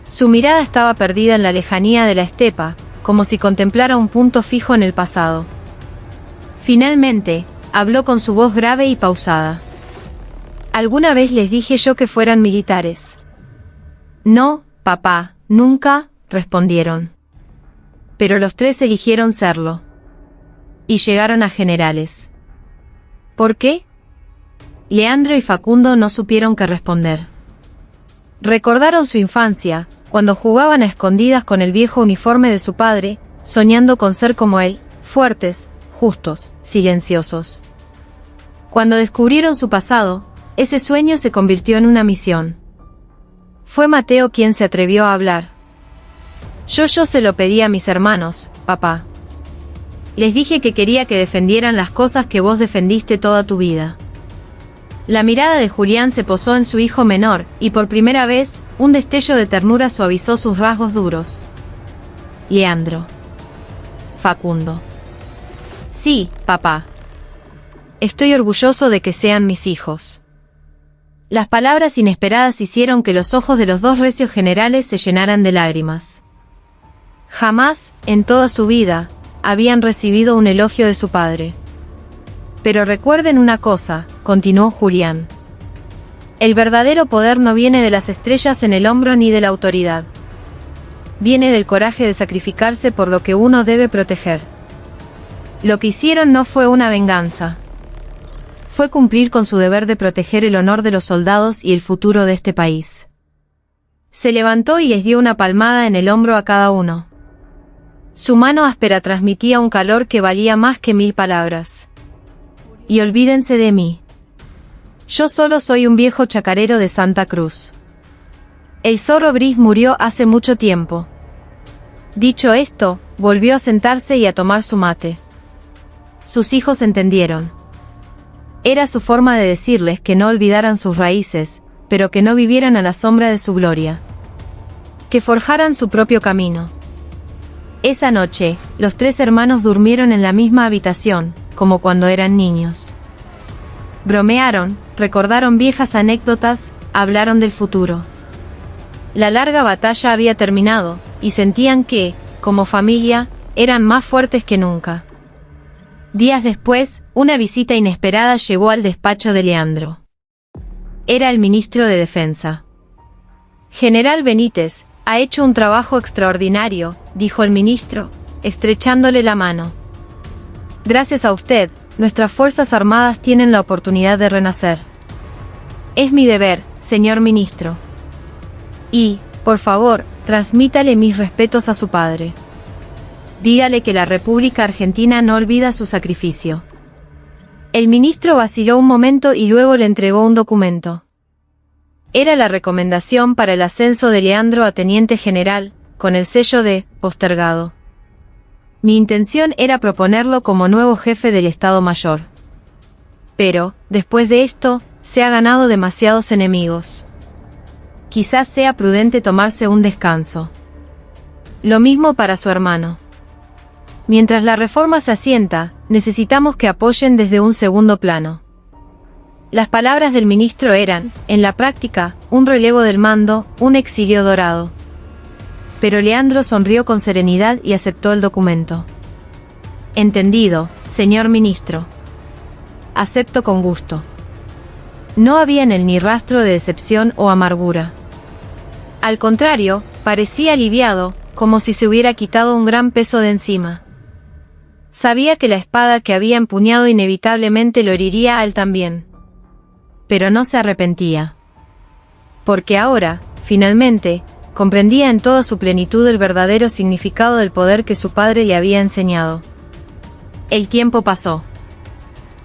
Su mirada estaba perdida en la lejanía de la estepa, como si contemplara un punto fijo en el pasado. Finalmente, habló con su voz grave y pausada. «¿Alguna vez les dije yo que fueran militares?» «No, papá, nunca», respondieron. Pero los tres eligieron serlo. Y llegaron a generales. ¿Por qué? Leandro y Facundo no supieron qué responder. Recordaron su infancia, cuando jugaban a escondidas con el viejo uniforme de su padre, soñando con ser como él, fuertes, justos, silenciosos. Cuando descubrieron su pasado, ese sueño se convirtió en una misión. Fue Mateo quien se atrevió a hablar. Yo se lo pedí a mis hermanos, papá. Les dije que quería que defendieran las cosas que vos defendiste toda tu vida. La mirada de Julián se posó en su hijo menor, y por primera vez, un destello de ternura suavizó sus rasgos duros. Leandro. Facundo. Sí, papá. Estoy orgulloso de que sean mis hijos. Las palabras inesperadas hicieron que los ojos de los dos recios generales se llenaran de lágrimas. Jamás, en toda su vida, habían recibido un elogio de su padre. Pero recuerden una cosa, continuó Julián. El verdadero poder no viene de las estrellas en el hombro ni de la autoridad. Viene del coraje de sacrificarse por lo que uno debe proteger. Lo que hicieron no fue una venganza. Fue cumplir con su deber de proteger el honor de los soldados y el futuro de este país. Se levantó y les dio una palmada en el hombro a cada uno. Su mano áspera transmitía un calor que valía más que 1000 palabras. Y olvídense de mí. Yo solo soy un viejo chacarero de Santa Cruz. El zorro Brice murió hace mucho tiempo. Dicho esto, volvió a sentarse y a tomar su mate. Sus hijos entendieron. Era su forma de decirles que no olvidaran sus raíces, pero que no vivieran a la sombra de su gloria. Que forjaran su propio camino. Esa noche, los 3 hermanos durmieron en la misma habitación, como cuando eran niños. Bromearon, recordaron viejas anécdotas, hablaron del futuro. La larga batalla había terminado, y sentían que, como familia, eran más fuertes que nunca. Días después, una visita inesperada llegó al despacho de Leandro. Era el ministro de Defensa. General Benítez, ha hecho un trabajo extraordinario, dijo el ministro, estrechándole la mano. Gracias a usted, nuestras Fuerzas Armadas tienen la oportunidad de renacer. Es mi deber, señor ministro. Y, por favor, transmítale mis respetos a su padre. Dígale que la República Argentina no olvida su sacrificio. El ministro vaciló un momento y luego le entregó un documento. Era la recomendación para el ascenso de Leandro a teniente general, con el sello de postergado. Mi intención era proponerlo como nuevo jefe del Estado Mayor. Pero, después de esto, se ha ganado demasiados enemigos. Quizás sea prudente tomarse un descanso. Lo mismo para su hermano. Mientras la reforma se asienta, necesitamos que apoyen desde un segundo plano. Las palabras del ministro eran, en la práctica, un relevo del mando, un exilio dorado. Pero Leandro sonrió con serenidad y aceptó el documento. Entendido, señor ministro. Acepto con gusto. No había en él ni rastro de decepción o amargura. Al contrario, parecía aliviado, como si se hubiera quitado un gran peso de encima. Sabía que la espada que había empuñado inevitablemente lo heriría a él también. Pero no se arrepentía. Porque ahora, finalmente, comprendía en toda su plenitud el verdadero significado del poder que su padre le había enseñado. El tiempo pasó.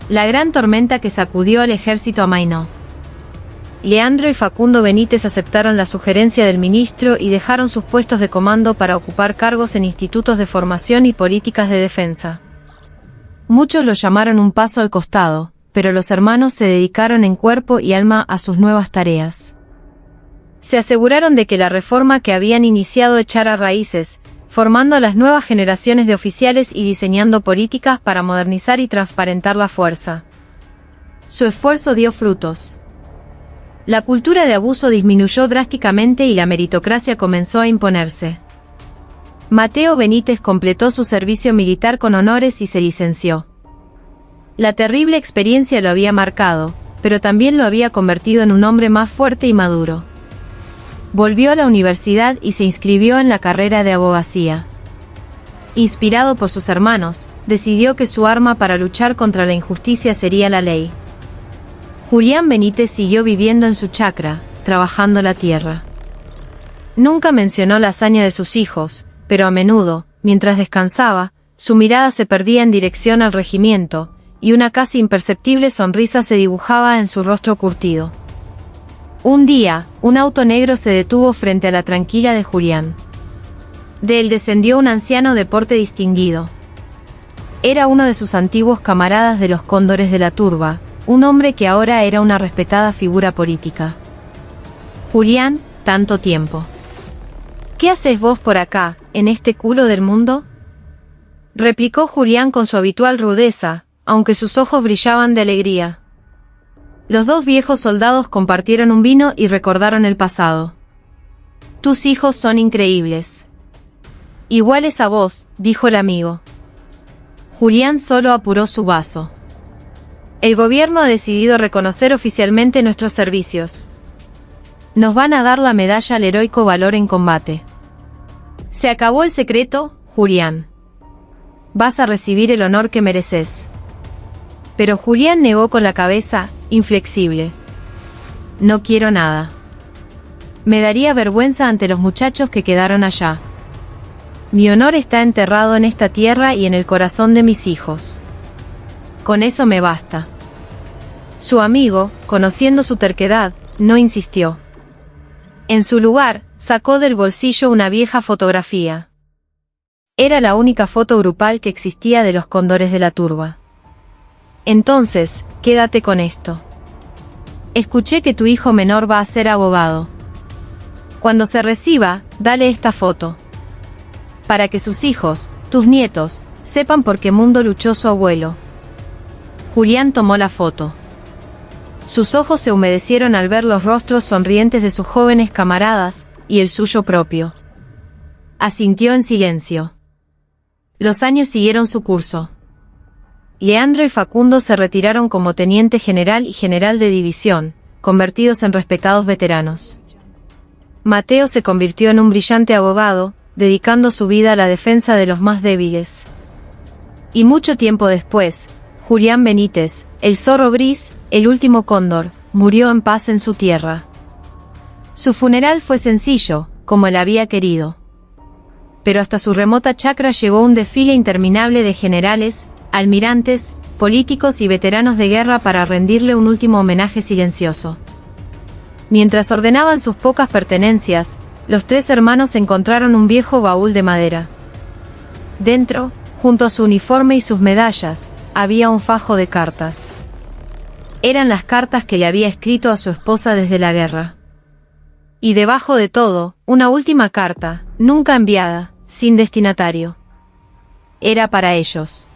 La gran tormenta que sacudió al ejército amainó. Leandro y Facundo Benítez aceptaron la sugerencia del ministro y dejaron sus puestos de comando para ocupar cargos en institutos de formación y políticas de defensa. Muchos lo llamaron un paso al costado, pero los hermanos se dedicaron en cuerpo y alma a sus nuevas tareas. Se aseguraron de que la reforma que habían iniciado echara raíces, formando a las nuevas generaciones de oficiales y diseñando políticas para modernizar y transparentar la fuerza. Su esfuerzo dio frutos. La cultura de abuso disminuyó drásticamente y la meritocracia comenzó a imponerse. Mateo Benítez completó su servicio militar con honores y se licenció. La terrible experiencia lo había marcado, pero también lo había convertido en un hombre más fuerte y maduro. Volvió a la universidad y se inscribió en la carrera de abogacía. Inspirado por sus hermanos, decidió que su arma para luchar contra la injusticia sería la ley. Julián Benítez siguió viviendo en su chacra, trabajando la tierra. Nunca mencionó la hazaña de sus hijos, pero a menudo, mientras descansaba, su mirada se perdía en dirección al regimiento, y una casi imperceptible sonrisa se dibujaba en su rostro curtido. Un día, un auto negro se detuvo frente a la tranquila de Julián. De él descendió un anciano de porte distinguido. Era uno de sus antiguos camaradas de los Cóndores de la Turba, un hombre que ahora era una respetada figura política. Julián, tanto tiempo. ¿Qué haces vos por acá, en este culo del mundo? Replicó Julián con su habitual rudeza, aunque sus ojos brillaban de alegría. Los dos viejos soldados compartieron un vino y recordaron el pasado. Tus hijos son increíbles. Iguales a vos, dijo el amigo. Julián solo apuró su vaso. El gobierno ha decidido reconocer oficialmente nuestros servicios. Nos van a dar la medalla al heroico valor en combate. Se acabó el secreto, Julián. Vas a recibir el honor que mereces. Pero Julián negó con la cabeza, inflexible. No quiero nada. Me daría vergüenza ante los muchachos que quedaron allá. Mi honor está enterrado en esta tierra y en el corazón de mis hijos. Con eso me basta. Su amigo, conociendo su terquedad, no insistió. En su lugar, sacó del bolsillo una vieja fotografía. Era la única foto grupal que existía de los Cóndores de la Turba. Entonces, quédate con esto. Escuché que tu hijo menor va a ser abogado. Cuando se reciba, dale esta foto. Para que sus hijos, tus nietos, sepan por qué mundo luchó su abuelo. Julián tomó la foto. Sus ojos se humedecieron al ver los rostros sonrientes de sus jóvenes camaradas, y el suyo propio. Asintió en silencio. Los años siguieron su curso. Leandro y Facundo se retiraron como teniente general y general de división, convertidos en respetados veteranos. Mateo se convirtió en un brillante abogado, dedicando su vida a la defensa de los más débiles. Y mucho tiempo después, Julián Benítez, el zorro gris, el último cóndor, murió en paz en su tierra. Su funeral fue sencillo, como él había querido. Pero hasta su remota chacra llegó un desfile interminable de generales, almirantes, políticos y veteranos de guerra para rendirle un último homenaje silencioso. Mientras ordenaban sus pocas pertenencias, los tres hermanos encontraron un viejo baúl de madera. Dentro, junto a su uniforme y sus medallas, había un fajo de cartas. Eran las cartas que le había escrito a su esposa desde la guerra. Y debajo de todo, una última carta, nunca enviada, sin destinatario. Era para ellos.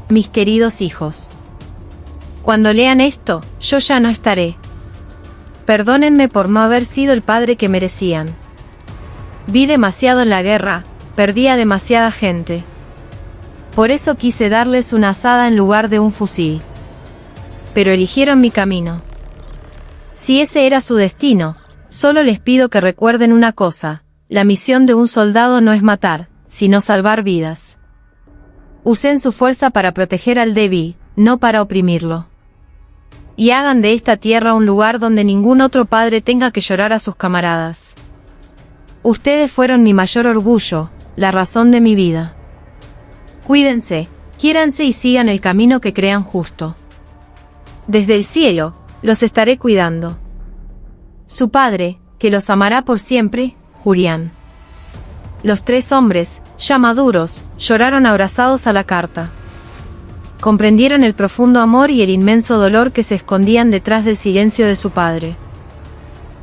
Mis queridos hijos. Cuando lean esto, yo ya no estaré. Perdónenme por no haber sido el padre que merecían. Vi demasiado en la guerra, perdí a demasiada gente. Por eso quise darles una azada en lugar de un fusil. Pero eligieron mi camino. Si ese era su destino, solo les pido que recuerden una cosa: la misión de un soldado no es matar, sino salvar vidas. Usen su fuerza para proteger al débil, no para oprimirlo. Y hagan de esta tierra un lugar donde ningún otro padre tenga que llorar a sus camaradas. Ustedes fueron mi mayor orgullo, la razón de mi vida. Cuídense, quiéranse y sigan el camino que crean justo. Desde el cielo, los estaré cuidando. Su padre, que los amará por siempre, Julián. Los tres hombres, ya maduros, lloraron abrazados a la carta. Comprendieron el profundo amor y el inmenso dolor que se escondían detrás del silencio de su padre.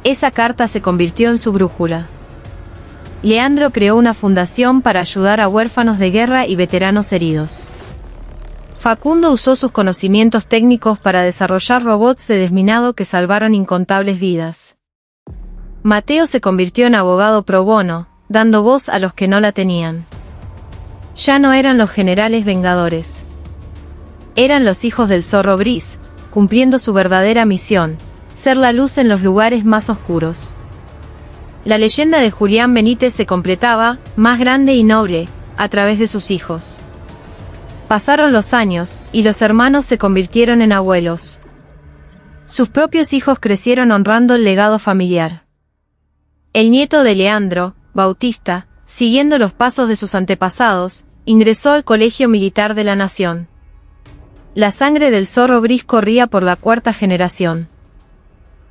Esa carta se convirtió en su brújula. Leandro creó una fundación para ayudar a huérfanos de guerra y veteranos heridos. Facundo usó sus conocimientos técnicos para desarrollar robots de desminado que salvaron incontables vidas. Mateo se convirtió en abogado pro bono, dando voz a los que no la tenían. Ya no eran los generales vengadores. Eran los hijos del zorro gris, cumpliendo su verdadera misión: ser la luz en los lugares más oscuros. La leyenda de Julián Benítez se completaba, más grande y noble, a través de sus hijos. Pasaron los años, y los hermanos se convirtieron en abuelos. Sus propios hijos crecieron honrando el legado familiar. El nieto de Leandro, Bautista, siguiendo los pasos de sus antepasados, ingresó al Colegio Militar de la Nación. La sangre del zorro gris corría por la cuarta generación.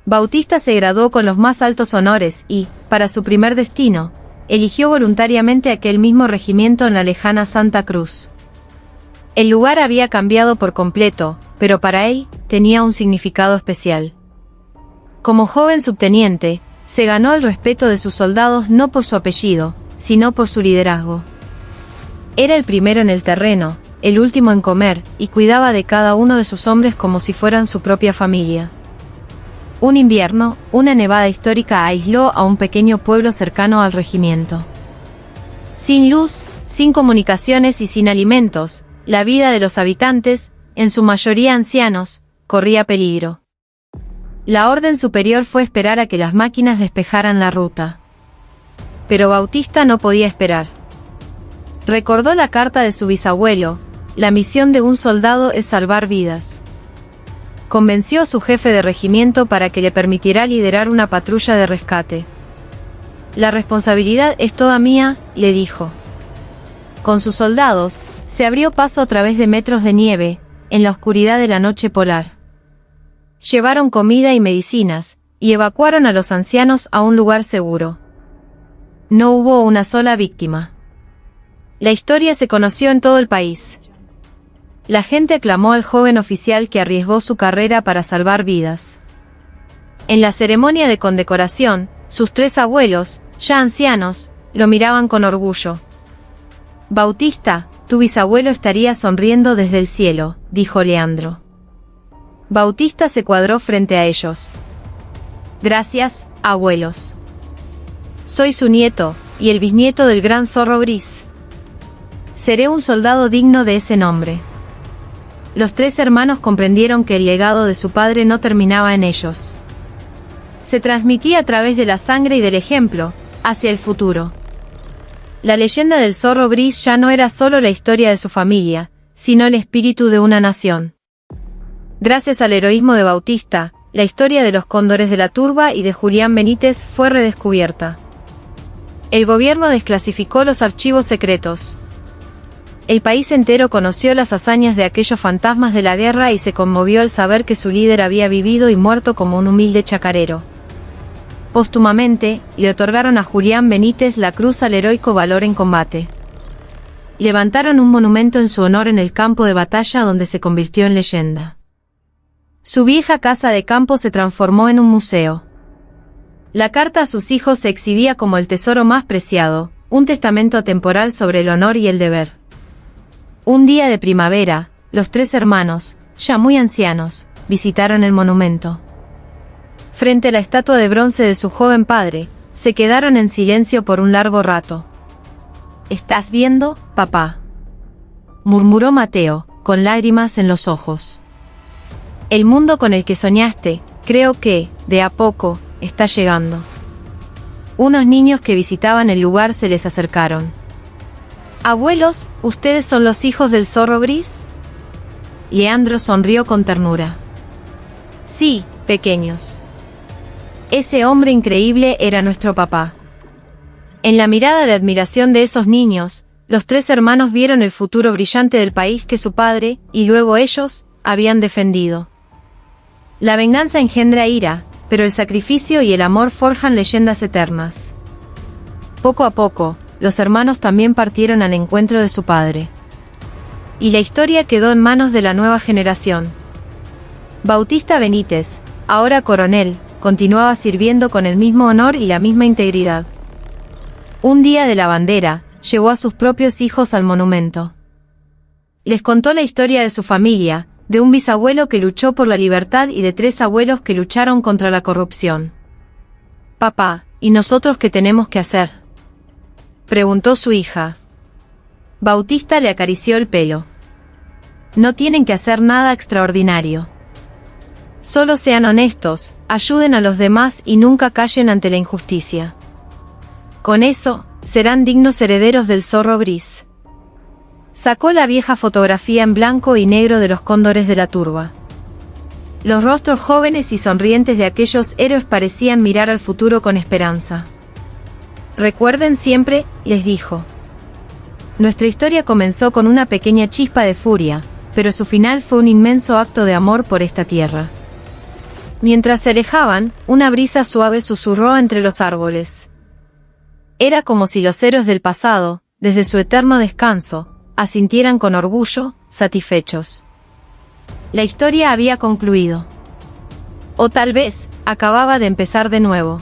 Bautista se graduó con los más altos honores y, para su primer destino, eligió voluntariamente aquel mismo regimiento en la lejana Santa Cruz. El lugar había cambiado por completo, pero para él tenía un significado especial. Como joven subteniente, se ganó el respeto de sus soldados no por su apellido, sino por su liderazgo. Era el primero en el terreno, el último en comer, y cuidaba de cada uno de sus hombres como si fueran su propia familia. Un invierno, una nevada histórica aisló a un pequeño pueblo cercano al regimiento. Sin luz, sin comunicaciones y sin alimentos, la vida de los habitantes, en su mayoría ancianos, corría peligro. La orden superior fue esperar a que las máquinas despejaran la ruta. Pero Bautista no podía esperar. Recordó la carta de su bisabuelo: la misión de un soldado es salvar vidas. Convenció a su jefe de regimiento para que le permitiera liderar una patrulla de rescate. La responsabilidad es toda mía, le dijo. Con sus soldados, se abrió paso a través de metros de nieve, en la oscuridad de la noche polar. Llevaron comida y medicinas, y evacuaron a los ancianos a un lugar seguro. No hubo una sola víctima. La historia se conoció en todo el país. La gente aclamó al joven oficial que arriesgó su carrera para salvar vidas. En la ceremonia de condecoración, sus 3 abuelos, ya ancianos, lo miraban con orgullo. Bautista, tu bisabuelo estaría sonriendo desde el cielo, dijo Leandro. Bautista se cuadró frente a ellos. Gracias, abuelos. Soy su nieto, y el bisnieto del gran zorro gris. Seré un soldado digno de ese nombre. Los 3 hermanos comprendieron que el legado de su padre no terminaba en ellos. Se transmitía a través de la sangre y del ejemplo, hacia el futuro. La leyenda del zorro gris ya no era solo la historia de su familia, sino el espíritu de una nación. Gracias al heroísmo de Bautista, la historia de los cóndores de la turba y de Julián Benítez fue redescubierta. El gobierno desclasificó los archivos secretos. El país entero conoció las hazañas de aquellos fantasmas de la guerra y se conmovió al saber que su líder había vivido y muerto como un humilde chacarero. Póstumamente, le otorgaron a Julián Benítez la Cruz al Heroico Valor en Combate. Levantaron un monumento en su honor en el campo de batalla donde se convirtió en leyenda. Su vieja casa de campo se transformó en un museo. La carta a sus hijos se exhibía como el tesoro más preciado, un testamento atemporal sobre el honor y el deber. Un día de primavera, los 3 hermanos, ya muy ancianos, visitaron el monumento. Frente a la estatua de bronce de su joven padre, se quedaron en silencio por un largo rato. ¿Estás viendo, papá?, murmuró Mateo, con lágrimas en los ojos. El mundo con el que soñaste, creo que, de a poco, está llegando. Unos niños que visitaban el lugar se les acercaron. Abuelos, ¿ustedes son los hijos del zorro gris? Leandro sonrió con ternura. Sí, pequeños. Ese hombre increíble era nuestro papá. En la mirada de admiración de esos niños, los 3 hermanos vieron el futuro brillante del país que su padre, y luego ellos, habían defendido. La venganza engendra ira, pero el sacrificio y el amor forjan leyendas eternas. Poco a poco, los hermanos también partieron al encuentro de su padre. Y la historia quedó en manos de la nueva generación. Bautista Benítez, ahora coronel, continuaba sirviendo con el mismo honor y la misma integridad. Un día de la bandera, llevó a sus propios hijos al monumento. Les contó la historia de su familia, de un bisabuelo que luchó por la libertad y de 3 abuelos que lucharon contra la corrupción. Papá, ¿y nosotros qué tenemos que hacer?, preguntó su hija. Bautista le acarició el pelo. No tienen que hacer nada extraordinario. Solo sean honestos, ayuden a los demás y nunca callen ante la injusticia. Con eso, serán dignos herederos del zorro gris. Sacó la vieja fotografía en blanco y negro de los cóndores de la turba. Los rostros jóvenes y sonrientes de aquellos héroes parecían mirar al futuro con esperanza. Recuerden siempre, les dijo. Nuestra historia comenzó con una pequeña chispa de furia, pero su final fue un inmenso acto de amor por esta tierra. Mientras se alejaban, una brisa suave susurró entre los árboles. Era como si los héroes del pasado, desde su eterno descanso, asintieran con orgullo, satisfechos. La historia había concluido. O tal vez, acababa de empezar de nuevo.